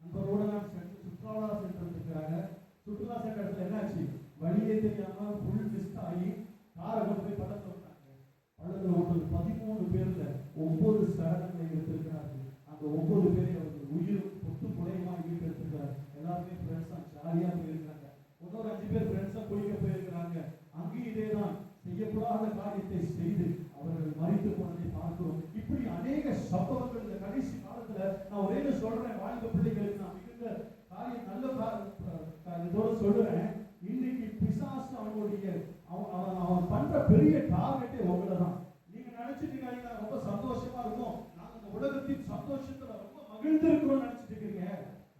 நண்பரோட நான் சென்று சுற்றுலா சென்டர் இருக்கிறாங்க. சுற்றுலா சென்டர்ல என்னாச்சு, வழியே தெரியாம ஃபுல் மிஸ்ட் ஆகி காரை கொண்டு போய் பள்ளத்துல விட்டாங்க. பள்ளத்துல விட்டது 13 பேர்ல 9 சடலங்களை எடுத்திருக்கிறார்கள். அந்த 9 பேரை அவர்கள் உயிரும் பொட்டு புலையுமா வீட்டு எடுத்திருக்கிறார். எல்லாருமே ஃப்ரெண்ட்ஸா ஜாலியா போயிருக்காங்க. இன்னொரு 5 பேர் ஃப்ரெண்ட்ஸா குளிக்க போயிருக்கிறாங்க. அங்கேயும் இதேதான் செய்யக்கூடாத காரியத்தை செய்து அவர்கள் மறித்து போனதை பார்க்கிறோம். இப்படி அநேக சம்பவங்கள் இந்த கடைசி காலத்துல நான் ஒரே சொல்றேன், வாலிப பிள்ளைகளுக்கு நான் மிகுந்த காரியம் நல்ல இதோட சொல்றேன். இன்னைக்கு பிசாசு அவனுடைய அவன் பண்ற பெரிய டார்கெட்டே உங்களை தான். நீங்க நினைச்சிட்டு இருக்கீங்க ரொம்ப சந்தோஷமா இருக்கும், நாங்க இந்த உலகத்தின் சந்தோஷத்துல ரொம்ப மகிழ்ந்து இருக்கிறோம் நினைச்சிட்டு இருக்கீங்க.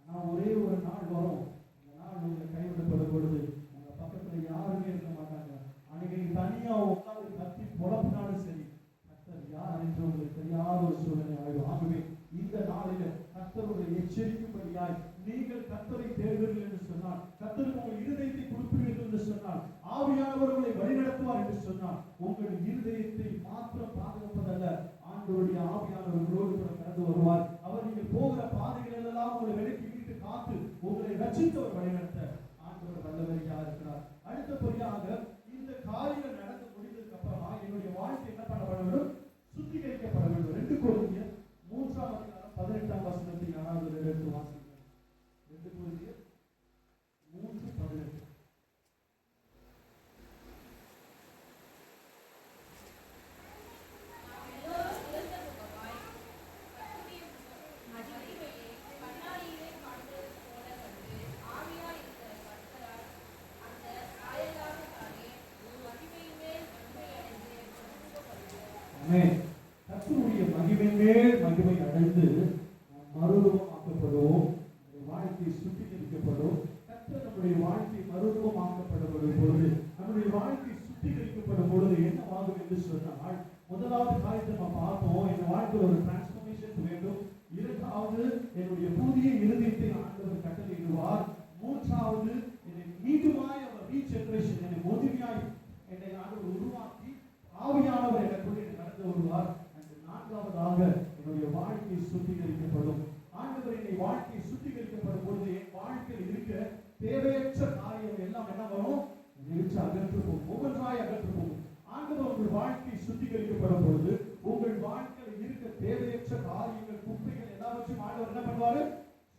ஆனா ஒரே ஒரு நாள் வரும், அந்த நாள் உங்களை கைவிடப்படும் பொழுது உங்க பக்கத்துல யாருமே இருக்க மாட்டாங்க. அன்னைக்கு நீங்க தனியா உட்காந்து கத்தி பொழப்பினாலும் சரி கர்த்தர் யார் என்று உங்களுக்கு தெரியாத ஒரு சூழ்நிலை ஆயிடும். ஆகவே இந்த நாளில கர்த்தருடைய எச்சரிக்கும்படியாய் நீங்கள் கர்த்தரை தேடுவீர்கள் என்று சொன்னால், கர்த்தருக்கு உங்கள் இருதயத்தை கொடுப்பீர்கள் என்று சொன்னால், ஆவியானவர் உங்களை வழிநடத்துவார் என்று சொன்னால், உங்கள் இருதயத்தை மாத்திரம் பாதுகாப்பதல்ல, ஆண்டவருடைய ஆவியானவர் உங்களோடு கூட கடந்து வருவார். அவர் நீங்கள் போகிற பாதைகள் எல்லாம் உங்களை விலக்கி மீட்டு காத்து உங்களை ரட்சித்தவர் வழிநடத்த ஆண்டவர் வல்லவரையா இருக்கிறார். அடுத்தபடியாக இந்த காரியம் நடந்து முடிந்ததுக்கு அப்புறமா என்னுடைய வாழ்க்கை என்ன பண்ணப்பட வேண்டும்? சுத்திகரிக்கப்பட வேண்டும். 2 கொரிந்தியர் 3ஆம் அதிகாரம் 18ஆம் வசனத்தை யாராவது எடுத்து வாசிங்க. 2 கொரிந்தியர் 3:18. கர்த்தருடைய மகிமை மேல் மகிமை அடைந்து மறுரூபமாக்கப்படுவோம். வாழ்க்கை சுத்திகரிக்கப்படும். கர்த்தர் நம்முடைய வாழ்க்கை மறுரூபமாக்கப்படும் பொழுது, நம்முடைய வாழ்க்கை சுத்திகரிக்கப்படும் பொழுது என்ன ஆகும் என்று சொன்னால், முதலாவது காரியத்தை நம்ம பார்த்தோம், என் வாழ்க்கையில் ஒரு டிரான்ஸ்ஃபர்மேஷன் வேண்டும். இரண்டாவது, என்னுடைய புதிய இருதயத்தை ஆண்டவர் கட்டளையிடுவார். மூன்றாவது, என்னை மீண்டுமாய் அவர் ரீஜெனரேஷன், என்னை முழுமையாய் என்னை ஆண்டவர் உருவாக்கி ஆவியானவர் எனக்குள்ளே நடந்து வருவார். நான்காவதாக, என்னுடைய வாழ்க்கை சுத்திகரிக்கப்படும். ஆண்டவர் என்னை வாழ்க்கை சுத்திகரிக்கப்படும் பொழுது என் வாழ்க்கையில் இருக்க தேவையற்ற காரியம் எல்லாம் என்ன வரும்? அகற்று போகும், ஒவ்வொன்றாய் அகற்று போகும். ஆண்டவர் உங்கள் வாழ்க்கை சுத்திகரிக்கப்படும் பொழுது உங்கள் வாழ்க்கையில் இருக்க தேவையற்ற காரியங்கள், குப்பைகள் எல்லாவற்றையும் ஆண்டவர் என்ன பண்ணுவாரு?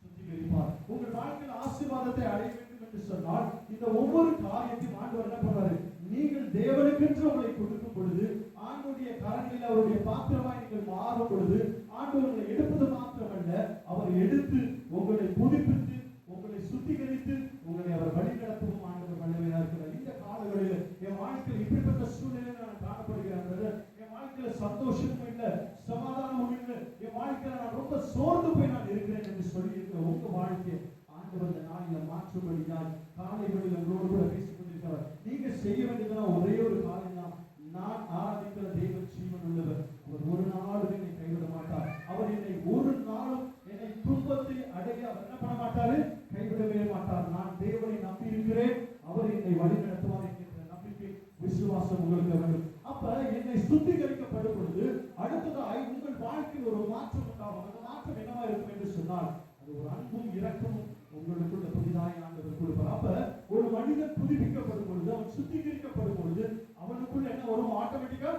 சுத்திகரிப்பார். உங்கள் வாழ்க்கையில் ஆசீர்வாதத்தை அடைய வேண்டும் என்று சொன்னால் இந்த ஒவ்வொரு காரியத்தையும் ஆண்டவர் என்ன பண்ணுவாரு? நீங்கள் தேவனுக்கென்று உங்களை கொடுக்கும் பொழுது, ஆண்டவருடைய கரங்களில் அவருடைய பாத்திரமாய் நீங்கள் மாறும் பொழுது, ஆண்டவர் உங்களை எடுப்பது மாத்திரமல்ல, அவர் எடுத்து உங்களை புதுப்பித்து உங்களை சுத்திகரித்து உங்களை அவர் வழிநடத்தவும் ஆண்டவர் வல்லமையாக இருக்கிறார். இந்த காலங்களில் என் வாழ்க்கையில் இப்படிப்பட்ட சூழ்நிலையில் நான் காணப்படுகிறேன். என் வாழ்க்கையில சந்தோஷமும் இல்லை, சமாதானமும் இல்லை, என் வாழ்க்கையில நான் ரொம்ப சோர்ந்து போய் நான் இருக்கிறேன் என்று சொல்லி இருக்கிற உங்க வாழ்க்கையை ஆண்டவர் இந்த நாளில் மாற்றும்படியாய் காலை வழியில் உங்களோடு கூட பேசிக் கொண்டிருக்கிறார். நீங்க செய்ய வேண்டியதெல்லாம் ஒரே ஒரு காரியம் தான். நான் ஆராதிக்கிற தேவன் ஜீவன் உள்ளவர். அவர் ஒரு நாளும் என்னை கைவிட மாட்டார். அவர் என்னை ஒரு நாளும் என்னை துன்பத்தை அடைய அவர் என்ன பண்ண மாட்டாரு? கைவிடவே மாட்டார். நான் தேவனை நம்பி இருக்கிறேன், அவர் என்னை வழி நடத்துவார் என்கிற நம்பிக்கை, விசுவாசம் உங்களுக்கு வேண்டும். அப்ப என்னை சுத்திகரிக்கப்படும் பொழுது அடுத்ததாய் உங்கள் வாழ்க்கையில் ஒரு மாற்றம் உண்டாகும். அந்த மாற்றம் என்னவா இருக்கும் என்று சொன்னால், அது ஒரு அன்பும் இரக்கமும் உங்களுக்குள்ள புதிதாய் ஆண்டவர் கொடுப்பார். அப்ப ஒரு மனிதன் புதுப்பிக்கப்படும் பொழுது, அவன் சுத்திகரிக்கப்படும் பொழுது அவனுக்குள்ள என்ன வரும்? ஆட்டோமேட்டிக்கா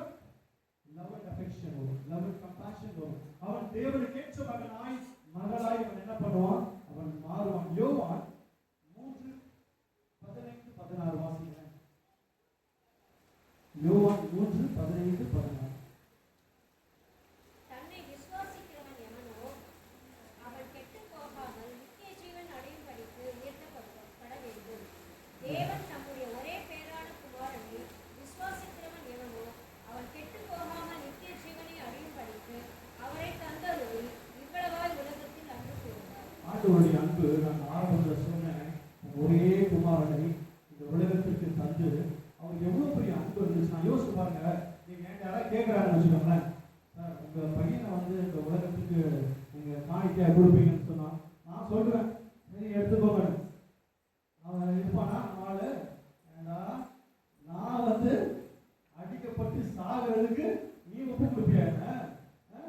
லவ் அண்ட் அஃபெக்ஷன் வரும், லவ் அண்ட் கம்பேஷன் வரும். அவன் தேவனுக்கு ஏற்ற மகனாய் மகளாய் அவன் என்ன பண்ணுவான்? அவன் மாறுவான். யோவான் 3:15-16 வாசிக்கிறேன். யோவான் 3:15-16. தன்னை விசுவாசிக்கிறவன் எவனோ அவன் கெட்டுப் போகாமல் நித்திய ஜீவன் அடையும்படிக்கு உயர்த்தப்பட வேண்டும். தேவன் தம்முடைய ஒரே பேரான குமாரனை விசுவாசிக்கிறவன் எவனோ அவன் கெட்டுப் போகாமல் நித்திய ஜீவனை அடையும்படிக்கு அவரை தந்தருளி இவ்வளவாய் உலகத்தில் அன்பு கூர்ந்தார். ஆண்டவருடைய அன்பு, நான் ஆரம்பத்தில் சொன்னேன், ஒரே குமாரனை இந்த உலகத்திற்கு தந்து அவர் எவ்வளவு பெரிய அன்பு இருந்துச்சு. நான் யோசிச்சு பாருங்க. நீங்க யாராவது கேட்கிறாங்கன்னு வச்சுக்கோங்களேன், சார் உங்க பையனை வந்து இந்த உலகத்துக்கு நீங்க காணிக்கையா கொடுப்பீங்கன்னு சொன்னா, நான் சொல்றேன் சரி எடுத்துக்கோங்க. அவன் இருப்பானா நாலு? நான் வந்து அடிக்கப்பட்டு சாகிறதுக்கு நீ ஒப்பு கொடுப்பியா?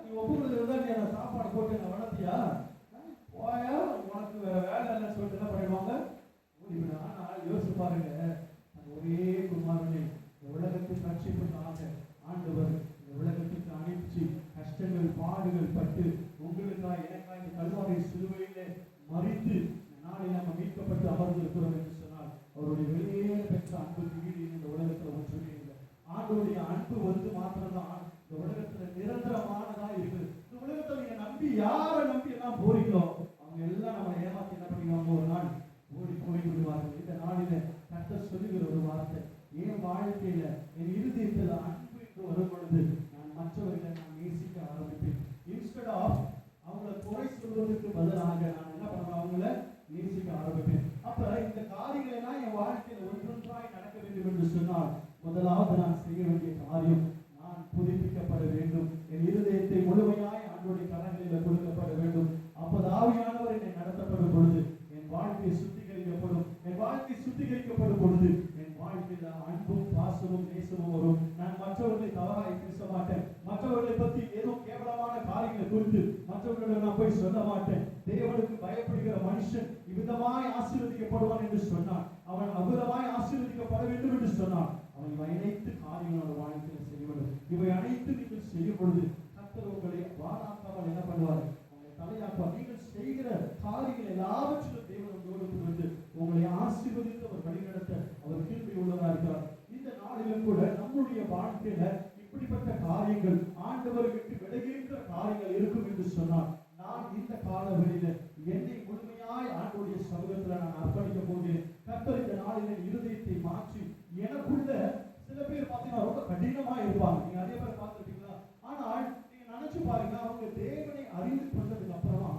நீ ஒப்பு கொடுக்கறதா? நீ அந்த சாப்பாடு போட்டு என்ன வளர்த்தியா? போயா, உனக்கு வேற வேலை இல்லைன்னு சொல்லிட்டு என்ன பண்ணிடுவாங்க? ஆனால் யோசிச்சு பாருங்க, ஒரே குமாரனை இந்த உலகத்தின் ரட்சிப்புக்காக ஆண்டவர் இந்த உலகத்துக்கு அனுப்பிச்சு கஷ்டங்கள் பாடுகள் பட்டு உங்களுக்காக எனக்காக இந்த கல்வாரி சிலுவையிலே மறித்து நாளை நம்ம மீட்கப்பட்டு அமர்ந்திருக்கிறோம் என்று சொன்னால் அவருடைய வெளியே பெற்ற அன்புக்கு ஈடு இந்த உலகத்துல ஒன்றுமே இல்லை. ஆண்டவருடைய அன்பு வந்து மாத்திரம்தான் இந்த உலகத்துல நிரந்தரமானதா இருக்குது. இந்த உலகத்துல நீங்க நம்பி யாரை நம்பி எல்லாம் போறீங்களோ அவங்க எல்லாம் நம்ம ஏமாத்தி என்ன பண்ணிடுவாங்க? ஒரு நாள் ஓடி போய் விடுவார்கள். இந்த நாளில கர்த்தர் சொல்லுகிற ஒரு வார்த்தை, என் வாழ்க்கையில என் இருதயத்துல அன்பு என்று வரும் பொழுது நான் மற்றவர்களை நான் நேசிக்க ஆரம்பிப்பேன். இன்ஸ்டெட் ஆஃப் அவங்களை குறை சொல்வதற்கு பதிலாக நான் என்ன பண்ணுவேன்? அவங்கள நேசிக்க ஆரம்பிப்பேன். அப்ப இந்த காரியங்கள் எல்லாம் என் வாழ்க்கையில ஒன்றொன்றாய் நடக்க வேண்டும் என்று சொன்னால், முதலாவது நான் செய்ய வேண்டிய காரியம், நான் புதுப்பிக்கப்பட வேண்டும். என் இருதயத்தை முழுமையாய் ஆண்டவருடைய கரங்களில் கொடுக்கப்பட வேண்டும். அப்போது ஆவியானவர் என்னை நடத்தப்படும் பொழுது என் வாழ்க்கை சுத்திகரிக்கப்படும். என் வாழ்க்கை சுத்திகரிக்கப்படும் பொழுது என் வாழ்க்கையில அன்பும் பாசமும் நேசமும் வரும். நான் மற்றவர்களை தவறாய் பேச மாட்டேன். மற்றவர்களை பற்றி ஏதோ கேவலமான காரியங்களை குறித்து மற்றவர்களிடம் நான் போய் சொல்ல மாட்டேன். தேவனுக்கு பயப்படுகிற மனுஷன் இவ்விதமாய் ஆசீர்வதிக்கப்படுவான் என்று சொன்னான். அவன் அபுதமாய் ஆசீர்வதிக்கப்பட வேண்டும் என்று சொன்னான். அவன் இவை அனைத்து காரியங்களோட வாழ்க்கையில் செய்யப்படும். இவை அனைத்து நீங்கள் செய்யும் பொழுது கர்த்தர் உங்களை வாழாக்காமல் என்ன பண்ணுவார்? தலையாக்குவார். நீங்கள் செய்கிற காரியங்கள் எல்லாவற்றிலும் தேவன் உங்களோடு வந்து உங்களை ஆசீர்வதித்து அவர் வழிநடத்த அவர் கிருபை உள்ளதா இருக்கிறார். இந்த நாளிலும் கூட நம்முடைய வாழ்க்கையில இப்படிப்பட்ட காரியங்கள் ஆண்டவரை விட்டு விலகி இருக்கிற காரியங்கள் இருக்கும் என்று சொன்னால், நான் இந்த காலவெளியில என்னை முழுமையாய் ஆண்டவருடைய சமூகத்துல நான் அர்ப்பணிக்க போகிறேன். கர்த்தர் இந்த நாளில இருதயத்தை மாற்றி எனக்குள்ள சில பேர் பார்த்தீங்கன்னா ரொம்ப கடினமா இருப்பாங்க. நீங்க அதே பேர் பார்த்துருக்கீங்களா? ஆனால் நீங்க நினைச்சு பாருங்க, அவங்க தேவனை அறிந்து கொண்டதுக்கு அப்புறமா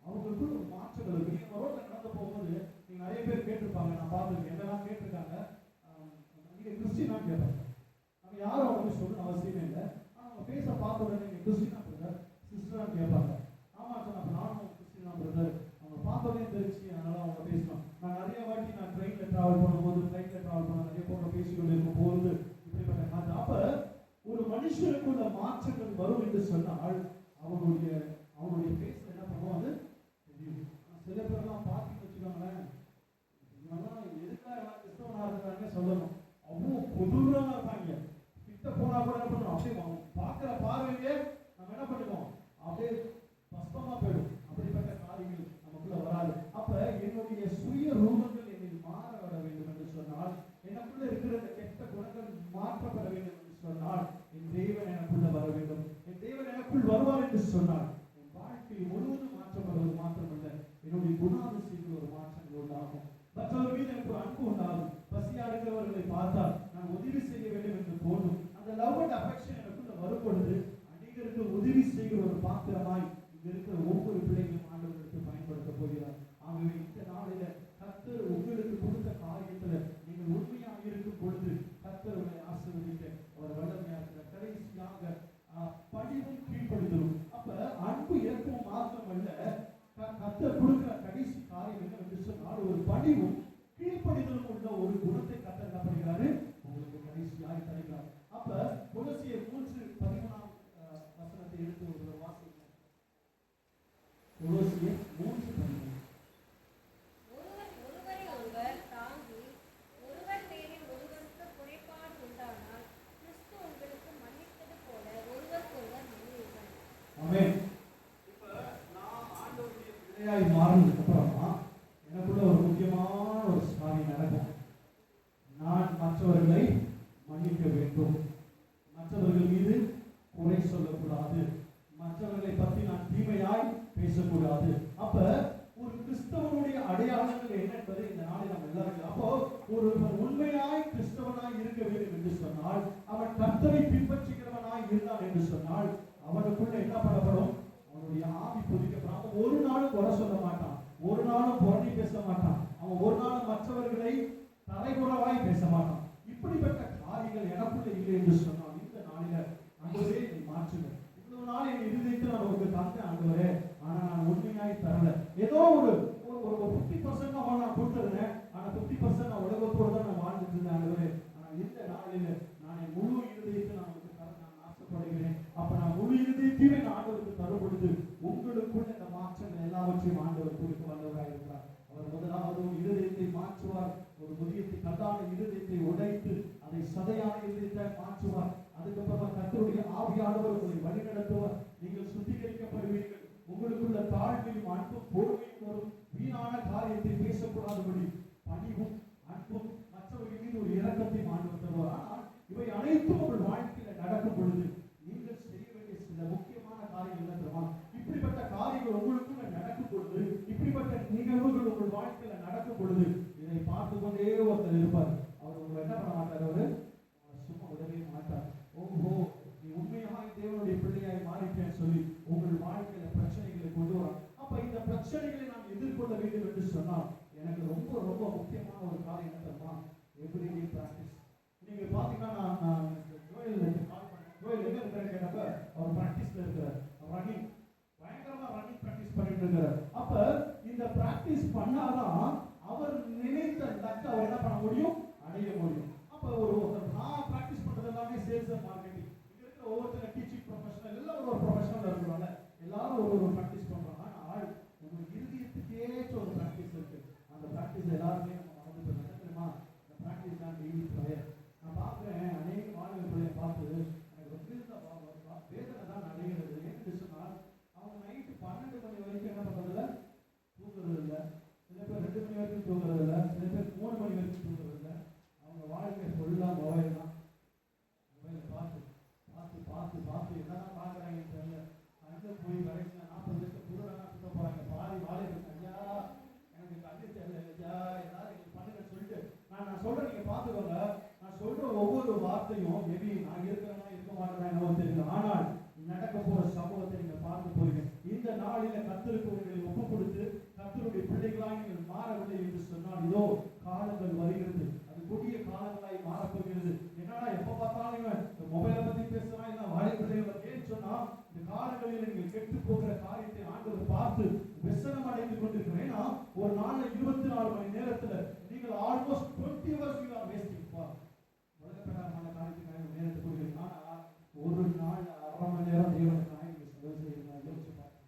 அவங்களுக்குள்ள ஒரு மாற்றங்கள் இருக்கு. நீங்க ரோட்ல நடந்து போகும்போது நீங்க நிறைய பேர் கேட்டிருப்பாங்க, நான் பார்த்துருக்கேன், என்னெல்லாம் கேட்டிருக்காங்க, நீங்க கிறிஸ்டியனா கேட்பாங்க. நம்ம யாரும் அவங்க சொல்லணும் அவசியமே இல்லை. அவங்க பேச பார்த்த உடனே நீங்க கிறிஸ்டினா பிரதர் சிஸ்டரான்னு கேட்பாங்க. ஆமா சார், அப்ப நானும் கிறிஸ்டினா பிரதர். அவங்க பார்த்தோன்னே தெரிஞ்சு அதனால அவங்க பேசணும். நான் நிறைய வாட்டி நான் ட்ரெயின்ல டிராவல் பண்ணும்போது, ஃபிளைட்ல டிராவல் பண்ண நிறைய போன்ற பேசிக்கொண்டு இருக்கும் போது இப்படிப்பட்ட காற்று. அப்ப ஒரு மனுஷனுக்குள்ள மாற்றங்கள் வரும் என்று சொன்னால் அவனுடைய பேசல என்ன பண்ணுவோம் அது தெரியும். சில பேர்லாம் பார்த்து வச்சுக்கோங்களேன், இவெல்லாம் எதுக்காக எல்லாம் கிறிஸ்தவனா இருக்கிறாங்க சொல்லணும், அவ்வளோ கொடூரமா இருப்பாங்க. கிட்ட போனா கூட என்ன பண்ணணும், அப்படியே பார்க்கிற பார்வையே நம்ம என்ன பண்ணுவோம், அப்படியே பஸ்பமா போயிடும். அப்படிப்பட்ட காரியங்கள் நமக்குள்ள வராது. அப்ப என்னுடைய சுய ரூபங்கள் என்னை மாற வர வேண்டும் என்று சொன்னால், எனக்குள்ள இருக்கிற இந்த கெட்ட குணங்கள் மாற்றப்பட வேண்டும் என்று சொன்னால், என் தேவன் எனக்குள்ள வர வேண்டும். என் தேவன் எனக்குள் வருவார் என்று சொன்னால் என் வாழ்க்கை முழுவதும் மாற்றப்படுவது மாத்திரமல்ல, என்னுடைய குணாதிசயத்தில் ஒரு மாற்றங்கள் உண்டாகும். மற்றவர் மீது எனக்கு ஒரு அன்பு உண்டாகும். பசியா இருக்கிறவர்களை பார்த்தால் நான் உதவி செய்ய வேண்டும் என்று தோணும். அந்த லவ் அண்ட் அஃபெக்ஷன் எனக்குள்ள வரும் பொழுது அநேகருக்கு உதவி செய்கிற ஒரு பாத்திரமாய் இங்க இருக்கிற ஒவ்வொரு பிள்ளைகளும் ஆண்டவர்களுக்கு பயன்படுத்த போகிறார். ஆகவே இந்த நாளில கர்த்தர் உங்களுக்கு கொடுத்த காரியத்துல நீங்கள் உண்மையாக இருக்கும் பொழுது கர்த்தர் உங்களை ஆசீர்வதிக்க அவர் வல்லமையா இருக்கிற. கடைசியாக பணிவும் கீழ்ப்படிதலும். அப்ப அன்பு இறக்கவும் மாத்திரமல்ல, கர்த்தர் கொடுக்கிற கடைசி காரியம் என்னவென்று சொன்னால் ஒரு பணிவும் கீழ்ப்படிதலும் உள்ள ஒரு குணத்தை கர்த்தர் என்ன பண்ணுகிறாரு, உங்களுக்கு கடைசியாக தருகிறார். அப்ப கொலோசியர் 3:13 வசனத்தை எடுத்து ஒரு வாசிங்க. கொலோசியர் 3:13. ஒருவரை ஒருவர் தாங்கி ஒருவர் பேரில் ஒருவருக்கு குறைபாடு உண்டானால் கிறிஸ்து உங்களுக்கு மன்னித்தது போல ஒருவருக்கொருவர் மன்னியுங்கள். ஆமென். இப்ப நான் ஆண்டவருடைய பிள்ளையாய் மாறினதுக்கு அப்புறமா எனக்குள்ள ஒரு முக்கியமான ஒரு காரியம் நடக்கும். நான் மற்றவர்களை மன்னிக்க வேண்டும். மற்றவர்கள் மீது குறை சொல்லக்கூடாது. மற்றவர்களை பற்றி நான் தீமையாய் பேசக்கூடாது. அப்ப ஒரு கிறிஸ்தவனுடைய அடையாளங்கள் என்ன என்பதை இந்த நாளில் நம்ம எல்லாரும், அப்போ ஒரு உண்மையாய் கிறிஸ்தவனாய் இருக்க வேண்டும் என்று சொன்னால், அவன் கர்த்தரை பின்பற்றுகிறவனாய் இருந்தான் என்று சொன்னால், அவனுக்குள்ள என்ன பண்ணப்படும், அவனுடைய ஆவி புதிக்கப்படும். அவன் ஒரு நாளும் குறை சொல்ல மாட்டான், ஒரு நாளும் புரணி பேச மாட்டான், அவன் ஒரு நாளும் மற்றவர்களை தலைகுறவாய் பேச மாட்டான். இப்படிப்பட்ட காரியங்கள் எனக்குள்ள இல்லை என்று சொன்னால், இந்த நாளில ஆண்டவரே நீ மாற்றுங்க. இவ்வளவு நாள் என் இருதயத்தில் நான் உங்களுக்கு தந்தேன் ஆண்டவரே, ஆனா நான் உண்மையாய் தரல. ஏதோ ஒரு 50% நான் கொடுத்துருந்தேன், ஆனா 50% நான் உலகத்தோடு தான் நான் வாழ்ந்துட்டு இருந்தேன் ஆண்டவரே. ஆனா இந்த நாளில நான் என் முழு இருதயத்தை நான் உங்களுக்கு தர நான் ஆசைப்படுகிறேன். அப்ப நான் முழு இருதயத்தையுமே நான் ஆண்டவருக்கு தரும் பொழுது உங்களுக்குள்ள இந்த மாற்றங்கள் எல்லாவற்றையும் ஆண்டவர் கொடுக்க வல்லவராக இருக்கிறார். அவர் முதலாவது இருதயத்தை மாற்றுவார். ஒரு முதியத்தை கல்லான இருதயத்தை உடைத்து அதை சதையான இருதயத்தை மாற்றுவார். அதுக்கப்புறமா கர்த்தருடைய ஆவியானவர் உங்களை வழிநடத்துவார். நீங்கள் சுத்திகரிக்கப்படுவீர்கள். உங்களுக்குள்ள தாழ்மையும் அன்பும் பொறுமையும் வரும். வீணான காரியத்தை பேசக்கூடாதபடி பணிவும் அன்பும் மற்றவர்கள் மீது ஒரு இரக்கத்தை ஆண்டவர் தருவார். ஆனால் இவை அனைத்தும் உங்கள் வாழ்க்கையில நடக்கும் பொழுது நீங்கள் செய்ய வேண்டிய சில முக்கியமான காரியங்கள் என்ன தெரியுமா? இப்படிப்பட்ட காரியங்கள் உங்களுக்குள்ள நடக்கும் பொழுது, இப்படிப்பட்ட நிகழ்வுகள் உங்கள் வாழ்க்கையில நடக்கும் பொழுது இதை பார்த்து கொண்டே ஒருத்தர் இருப்பார். அவர் உங்களை என்ன பண்ண மாட்டார், அவரு சும்மா உடவே மாட்டார். ஓஹோ, நீ உண்மையாக தேவனுடைய பிள்ளையாய் மாறிட்டேன்னு சொல்லி உங்கள் வாழ்க்கையில பிரச்சனைகளை கொண்டு வரும். அப்ப இந்த பிரச்சனைகளை நாம் எதிர்கொள்ள வேண்டும் என்று சொன்னால் எனக்கு ரொம்ப ரொம்ப முக்கியமான ஒரு காரியம் என்ன தெரியுமா? Everyday practice. நீங்க பாத்தீங்கன்னா நான் ஜோயல் கால் பண்ணேன். ஜோயல் எங்க இருக்கிறேன்னு கேட்டப்ப அவர் பிராக்டிஸ்ல இருக்கிறார். ரன்னிங், பயங்கரமா ரன்னிங் பிராக்டிஸ் பண்ணிட்டு இருக்கிறார். அப்ப இந்த பிராக்டிஸ் பண்ணாதான் அவர் நினைத்த லட்சை அவர் என்ன பண்ண முடியும், அடைய முடியும். அப்ப நான் பிராக்டிஸ் பண்றது எல்லாமே சேல்ஸ் அண்ட் மார்க்கெட்டிங். இங்க இருக்கிற ஒவ்வொருத்தர் டீச்சிங் ப்ரொஃபஷனல் எல்லாம் ஒரு ப்ரொஃபஷனல் இருக்கிறாங்க. எல்லாரும் ஒரு பிராக்டிஸ் பண்றாங்க. ஆனால் உங்களுக்கு இருதயத்துக்கேற்ற ஒரு பிராக்டிஸ் இருக்கு. அந்த பிராக்டிஸ் எல்லாருமே நம்ம மறந்துட்டு இருக்கோம். தெரியுமா? இந்த பிராக்டிஸ் தான் டெய்லி ப்ரேயர். நான் பார்க்குறேன் அநேக மாணவ பிள்ளையை பார்த்து எனக்கு ரொம்ப வேதனை தான் அடைகிறது. ஏன்னு சொன்னால் அவங்க நைட்டு 12 மணி வரைக்கும் என்ன பண்றதில்ல, தூங்குறது இல்லை. சில பேர் 2 மணி வரைக்கும் தூங்குறது இல்லை. சில பேர் 3 மணி வரைக்கும் தூங்குறது இல்லை. அவங்க வாழ்க்கை ஃபுல்லாக மொபைல் தான். மொபைலை பார்த்து பார்த்து பார்த்து பார்த்து என்னதான் பார்க்குறாங்கன்னு தெரியல. கண்ணு போய் கடைசியில் 40 வருஷம் புதுரானா சுத்த போகிறாங்க. பாதி வாழைகள் ஐயா எனக்கு கண்ணு தெரியல ஐயா ஏதாவது எனக்கு பண்ணுங்க சொல்லிட்டு நான் சொல்கிறேன். நீங்கள் பார்த்துக்கோங்க, நான் சொல்கிற ஒவ்வொரு வார்த்தையும் மேபி நான் இருக்கிறேன்னா இருக்க மாட்டேன்னா என்னவோ தெரியல. ஆனால் நடக்க போகிற சம்பவத்தை நீங்கள் பார்க்க போறீங்க. இந்த நாளில் கர்த்தருக்கு உங்களை ஒப்பு கொடுத்து கர்த்தருடைய பிள்ளைகளாய் நீங்கள் மாறவில்லை என்று சொன்னால் இதோ காலங்கள் வருகிறது. அது கொடிய காலங்களாய் மாறப்போகிறது. என்னடா எப்ப பார்த்தாலும் மொபைலை பத்தி பேச சொன்னா இந்த காலங்களில் நீங்கள் கெட்டு போகிற காரியத்தை ஆண்டவர் பார்த்து விசனம் அடைந்து கொண்டிருக்கிறேன். ஏன்னா ஒரு நாள்ல 24 மணி நேரத்துல நீங்கள் almost 20 hours you are wasting for உலக பிரகாரமான காரியத்துக்காக நேரத்தை கொடுக்கிறீங்க. ஆனா ஒரு நாள் 1/2 மணி நேரம் தேவனுக்காக நீங்க செலவு செய்யணும். யோசிச்சு பாருங்க.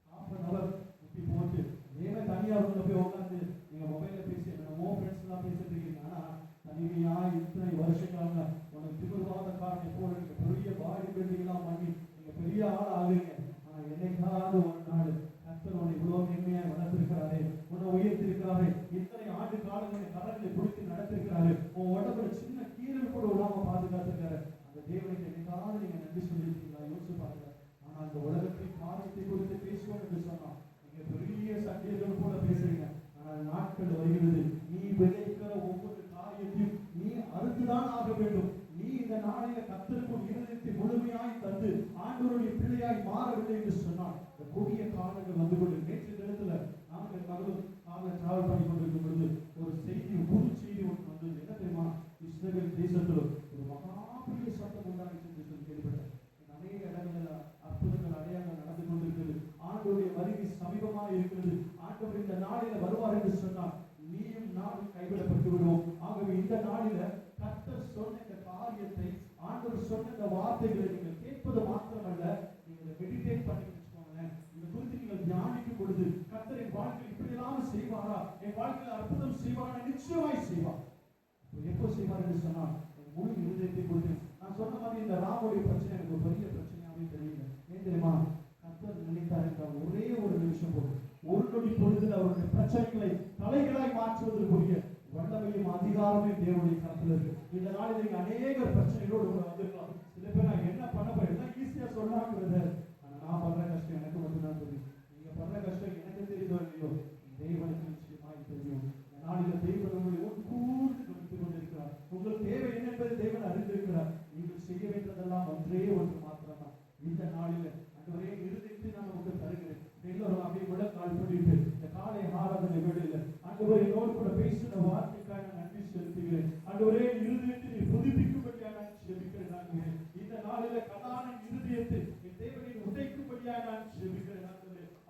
1/2 hour குட்டி போட்டு தேவன் தனியா உள்ள போய் உட்காந்து நீங்க மொபைல்ல பேசி என்னமோ ஃப்ரெண்ட்ஸ் எல்லாம் பேசிட்டு இருக்கீங்க. ஆனா தனிமையா இத்தனை வருஷங்களாக உனக்கு திமிர்வாத காரணம் போல நீங்க பெரிய பாடி பில்டிங் எல்லாம் பண்ணி நீங்க பெரிய ஆள் ஆகுறீங்க. ஆனா என்னைக்காவது ஒரு நாள் கர்த்தர் உன்னை இவ்வளவு மேன்மையா வளர்த்திருக்கிறாரு, உன்னை உயர்த்திருக்கிறாரு, இத்தனை ஆண்டு காலங்களை கரங்களை பிடித்து நடத்திருக்கிறாரு, உன் உடம்புல சின்ன கீரல் கூட விடாம பாதுகாத்திருக்காரு. அந்த தேவனுக்கு என்னைக்காவது நீங்க நன்றி சொல்லியிருக்கீங்களா? யோசிச்சு பாருங்க. ஆனா அந்த உலகத்தின் காரியத்தை குறித்து பேசுவோம் என்று சொன்னா நீங்க பெரிய சண்டைகள் போல பேசுறீங்க. ஆனால் நாட்கள் வருகிறது, நீ விதைக்கிற ஒவ்வொரு காரியத்தையும் நீ அறுத்துதான் ஆக வேண்டும். நீ இந்த நாளில கர்த்தருக்குள் இருதயத்தை முழுமையாய் தந்து ஆண்டவருடைய பிள்ளையாய் மாறவில்லை என்று சொன்னால் இந்த கொடிய காலங்கள் வந்து கொண்டு நேற்று தினத்துல நாங்கள் மகளும் நாங்கள் டிராவல் பண்ணி கொண்டிருக்கும் பொழுது ஒரு செய்தி, புது செய்தி ஒன்று வந்தது. என்ன தெரியுமா? இஸ்ரவேல் தேசத்துல ஒரு மகாபெரிய சட்டம் உண்டாயிற்று என்று சொல்லி கேள்விப்பட்டேன். அநேக இடங்களில் அற்புதங்கள் அடையாளங்கள் நடந்து கொண்டிருக்கிறது. ஆண்டவருடைய வருகை சமீபமாக இருக்கிறது. ஆண்டவர் இந்த நாளில வருவார் என்று சொன்னால் நீயும் நானும் கைவிடப்பட்டு விடுவோம். ஆகவே இந்த நாளில கர்த்தர் சொன்ன இந்த காரியத்தை, ஆண்டவர் சொன்ன இந்த வார்த்தைகளை நீங்கள் கேட்பது மாத்திரமல்ல, நீங்கள் மெடிடேட் பண்ணி வச்சுக்கோங்களேன். இந்த குறித்து நீங்கள் தியானிக்கும் பொழுது கர்த்தர் என் வாழ்க்கையில் இப்படியெல்லாம் செய்வாரா, என் வாழ்க்கையில் அற்புதம் செய்வாரா? நிச்சயமாய் செய்வார். எப்போ செய்வார் என்று சொன்னால் முழு இருதயத்தை கொடுத்து. நான் சொன்ன மாதிரி இந்த ராமுடைய பிரச்சனை எனக்கு பெரிய பிரச்சனையாவே தெரியல. ஏன் தெரியுமா? கர்த்தர் நினைத்தார் என்றால் ஒரே ஒரு நிமிஷம் போதும், ஒரு நொடி பொழுதில் அவருடைய பிரச்சனைகளை தலைகளாய் மாற்றுவதற்குரிய வல்லமையும் அதிகாரமே தேவனுடைய கரத்தில் இருக்கு. இந்த நாளில் நீங்க அநேக பிரச்சனைகளோடு கூட வந்திருக்கலாம். சில பேர் நான் என்ன பண்ண போறேன் ஈஸியா சொல்லாங்கிறது. ஆனா நான் படுற கஷ்டம் எனக்கு மட்டும்தான் தெரியும். நீங்க படுற கஷ்டம் எனக்கு தெரியுதோ இல்லையோ, தேவனுக்கு நிச்சயமாய் தெரியும். இந்த நாளில் தேவன் உங்களை கூர்ந்து கவனித்துக் கொண்டிருக்கிறார். உங்கள் தேவை என்ன என்பதை தேவன் அறிந்திருக்கிறார். நீங்கள் செய்ய வேண்டியதெல்லாம் ஒன்றே ஒன்று மாத்திரம்தான். இந்த நாளில் அன்றைய இருதயத்தை நான் உங்களுக்கு தருகிறேன். எல்லோரும் அப்படியே விட கால் பண்ணிட்டு இந்த காலை ஆராதனை வேளையில ஆண்டவரே என்னோடு கூட பேசின வார்த்தைக்காக நான் நன்றி செலுத்துகிறேன். ஆண்டவரே இருதயத்தை நீ புதுப்பிக்கும்படியாக நான் ஜெபிக்கிறேன். இந்த நாளில கதானின் இருதயத்தை என் தேவனை உடைக்கும்படியாக நான் ஜெபிக்கிறேன்.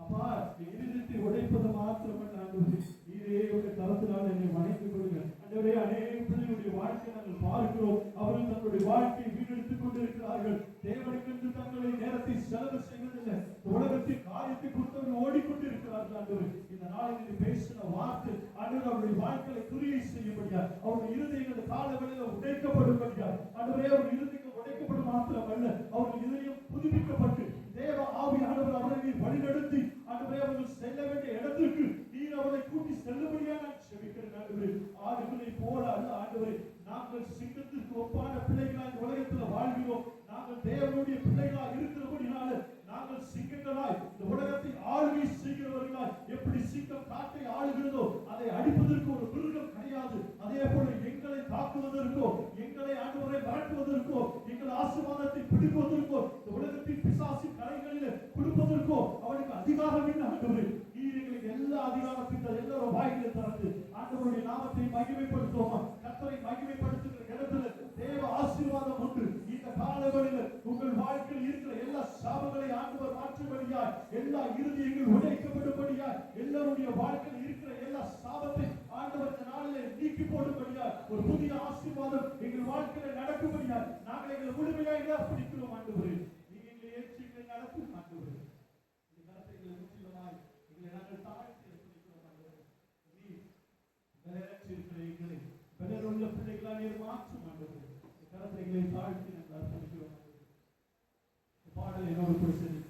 அப்பா என் இருதயத்தை உடைப்பது மாத்திரமல்ல ஆண்டவரே, நீரே உடைய கரத்தினால் என்னை வணங்கிக் கொள்ளுங்க. ஆண்டவரே அநேக பிள்ளைகளுடைய வாழ்க்கை நாங்கள் பார்க்கிறோம். அவர்கள் தங்களுடைய வாழ்க்கையை வீணெடுத்துக் கொண்டிருக்கிறார்கள். தேவனுக்கென்று தங்களை நேரத்தை செலவு செய்வதில்லை. உலகத்தின் காரியத்தை குறித்தவர்கள் ஓடிக்கொண்டிருக்கிறார்கள். ஆண்டவரே இந்த நாளில் நீ பேசின வார்த்தை ஆண்டவர் அவருடைய வாழ்க்கையை குறியை செய்யும்படியா, அவருடைய இருதயங்கள் காலங்களில் உடைக்கப்படும்படியா, ஆண்டவரே அவருடைய இருதயங்கள் உடைக்கப்படும் மாத்திரமல்ல, அவருடைய இதயம் புதுப்பிக்கப்பட்டு தேவ ஆவியானவர் அவர்களை வழிநடத்தி ஆண்டவரே அவர்கள் செல்ல வேண்டிய இடத்திற்கு நீர் அவரை கூட்டி செல்லும்படியா நான் செபிக்கிறேன். ஆண்டவரே ஆடுகளை போல அல்ல ஆண்டவரே, நாங்கள் சிங்கத்திற்கு ஒப்பான பிள்ளைகளாய் உலகத்தில் வாழ்கிறோம். நாங்கள் தேவனுடைய பிள்ளைகளாய் இருக்கிறபடினால நாங்கள் சிங்கங்களாய் இந்த உலகத்தை ஆளுகை செய்கிறவர்களாய், எப்படி சிங்கம் காட்டை ஆளுகிறதோ அதை அடிப்பதற்கு ஒரு மிருகம் கிடையாது. அதே போல எங்களை தாக்குவதற்கோ, எங்களை ஆண்டவரை மிரட்டுவதற்கோ, எங்கள் ஆசீர்வாதத்தை பிடிப்பதற்கோ, இந்த உலகத்தின் பிசாசின் கரைகளில் கொடுப்பதற்கோ அவனுக்கு அதிகாரம் என்ன? ஆண்டவரே நீர் எங்களுக்கு எல்லா அதிகாரத்தையும் எல்லாரும் வாய்களை திறந்து ஆண்டவருடைய நாமத்தை மகிமைப்படுத்துவோமா? கர்த்தரை மகிமைப்படுத்துகிற இடத்துல தேவ ஆசீர்வாதம் உண்டு. இந்த காலங்களில் உங்கள் வாழ்க்கையில் இருக்கிற எல்லா சாபங்களை ஆண்டவர் மாற்றும்படியாய், எல்லா இருதயங்கள் உடைக்கப்படும்படியாய், எல்லாருடைய வாழ்க்கையில் இருக்கிற எல்லா சாபத்தை ஆண்டவர் இந்த நாளிலே நீக்கி போடும்படியாய், ஒரு புதிய ஆசீர்வாதம் எங்கள் வாழ்க்கையில் நடக்கும்படியாய் நாங்கள் எங்களை முழுமையாக அர்ப்பணிக்கிறோம். ஆண்டவரே நீங்க எங்களை ஏற்றி எங்களை நடத்தும். ஆண்டவரே இந்த கருத்தை எங்களை முற்றிலுமாய் எங்களை நாங்கள் தாழ்த்தி அர்ப்பணிக்கிறோம். ஆண்டவரே நீ இருக்கிற எங்களை பெலருள்ள பிள்ளைகளாக நீர் மாற்றும். ஆண்டவரே இந்த கருத்தை எங்களை தாழ்த்தி நாங்கள் அர்ப்பணிக்கிறோம். பாடல் என்னோடு கூட சேர்ந்து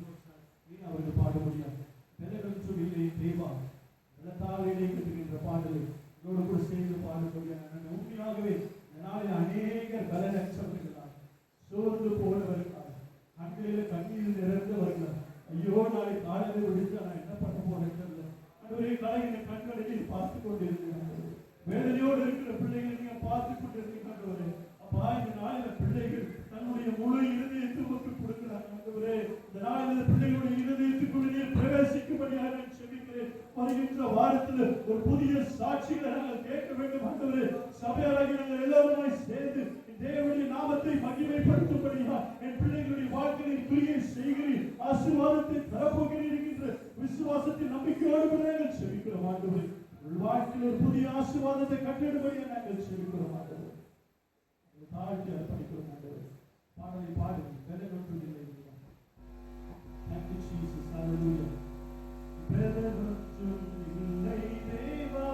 நீ அவர்கள் பாட முடியாது. பெலரும் சொல்லிலே தேவா வெள்ளத்தால் இணைக்கின்ற பாடலை என்னோடு கூட சேர்ந்து பாட முடியாது. உண்மையாகவே இந்த நாளில் அநேக பலனற்றவர்களாக சோர்ந்து போனவர்களாக கண்களில் கண்ணீர் நிறைந்தவர்களாக ஐயோ நாளை காலையில் விடுத்து நான் என்ன பண்ண போறேன் அதுவரை கலைஞரை கண்களில் பார்த்து கொண்டிருக்கிறார்கள். வேதனையோடு இருக்கிற பிள்ளைகளை நீங்க பார்த்து கொண்டிருக்கிறீங்க. அப்பா இந்த நாளில பிள்ளைகள் தன்னுடைய முழு இருதயத்துக்கு கொடுக்கிறாங்க. இந்த நாளில் பிள்ளைகளுடைய இருதயத்துக்குள்ளே பிரவேசிக்கும்படியாக நான் செபிக்கிறேன். வருகின்ற வாரத்தில் ஒரு புதிய சாட்சிகளை நாங்கள் கேட்க வேண்டும். ஆண்டவரே சபையாராகி நாங்கள் எல்லோருமாய் சேர்ந்து தேவனுடைய நாமத்தை மகிமைப்படுத்தும்படியா என் பிள்ளைகளுடைய வாழ்க்கையை கிரியை செய்ய ஆசீர்வாதத்தை தரப்போகிறீர்கள் என்ற விசுவாசத்தின் நம்பிக்கையோடு கூட நாங்கள் செபிக்கிறோம் ஆண்டவரே. உங்கள் வாழ்க்கையில் ஒரு புதிய ஆசீர்வாதத்தை கட்டிடும்படியாக நாங்கள் செபிக்கிறோம் ஆண்டவரே. தாழ்த்தி அர்ப்பணிக்கிறோம் ஆண்டவரே. பாடலை பாடுங்கள். பெறவொன்றுமில்லை. Thank you, Jesus. Hallelujah. பெறவொன்றுமில்லை தேவா,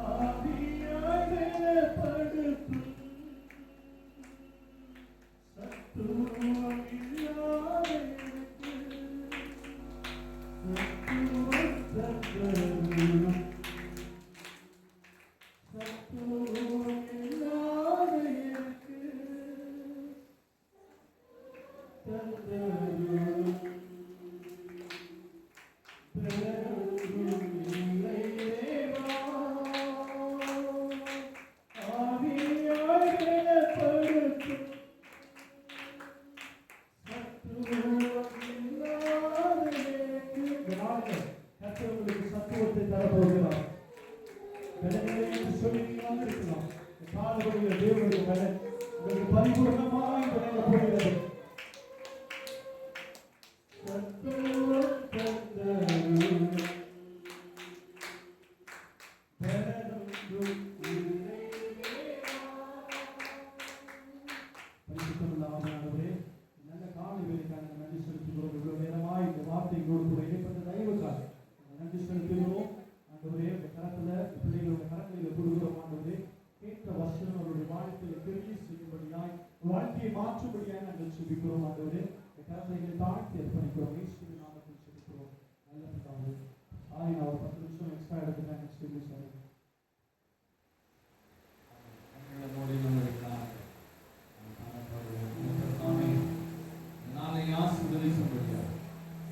ஆவியாய் படுத்தும் சத்துவம் இல்லாத எனக்கு சத்துவம் தந்தருளும். சத்துவம் இல்லாத எனக்கு தந்தருளும். பெறவொன்றுமில்லை தேவா, ஆவியாய் படுத்தும் சத்துவத்தை தரப்போகிறார். சொல்லி இருக்கலாம் தேவனுடைய பலன் உங்களுக்கு பரிபூர்ணமாய் வழங்க போகிறது. நல்ல காலை வேலைக்கான நன்றி செலுத்துகிறோம். இவ்வளவு நேரமாய் இந்த வார்த்தைகளோடு கூட இடைப்பட்ட தயவுக்காக நன்றி செலுத்துகிறோம் ஆண்டவரே. இந்த கரத்துல பிள்ளைகளோட கரங்களில் கொடுக்கிறோம் ஆண்டவரே. கேட்ட வசனம் அவருடைய வாழ்க்கையை பெரிய செய்யும்படியாய் வாழ்க்கையை மாற்றும்படியாய் நாங்கள் செபிக்கிறோம் ஆண்டவரே. இந்த கரங்களை தாழ்த்தி அர்ப்பணிக்கிறோம். இயேசுவின் நாமத்தில் செபிக்கிறோம் நல்ல பிதாவே. சாரி, நான் ஒரு 10 நிமிஷம் எக்ஸ்ட்ரா எடுத்துட்டேன். Extremely sorry.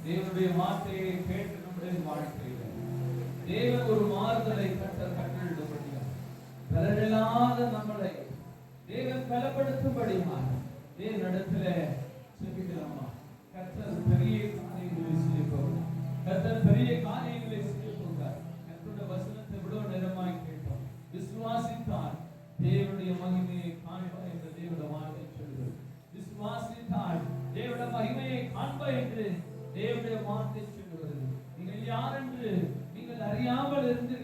தேவனுடைய வார்த்தையை கேட்டு நம்முடைய வாழ்க்கையில் தேவன் ஒரு மாறுதலை கட்டளிடும்படியாக பலனில்லாத நம்மளை தேவன் பலப்படுத்தும்படியாக தேவனிடத்துல செபிக்கலாமா? கர்த்தர் பெரிய காரியங்களை செய்ய போகிறார். கர்த்தர் பெரிய காரியங்களை செய்ய போகிறார். கர்த்தருடைய வசனத்தை இவ்வளவு நேரமாய் கேட்டோம். விசுவாசித்தால் தேவனுடைய மகிமையை காண்பாய் என்று தேவனுடைய வார்த்தை சொல்கிறது. விசுவாசித்தால் தேவனுடைய மகிமையை காண்பாய் என்று தேவனுடைய வார்த்தை சொல்கிறது. நீங்கள் யார் என்று நீங்கள் அறியாமல் இருந்து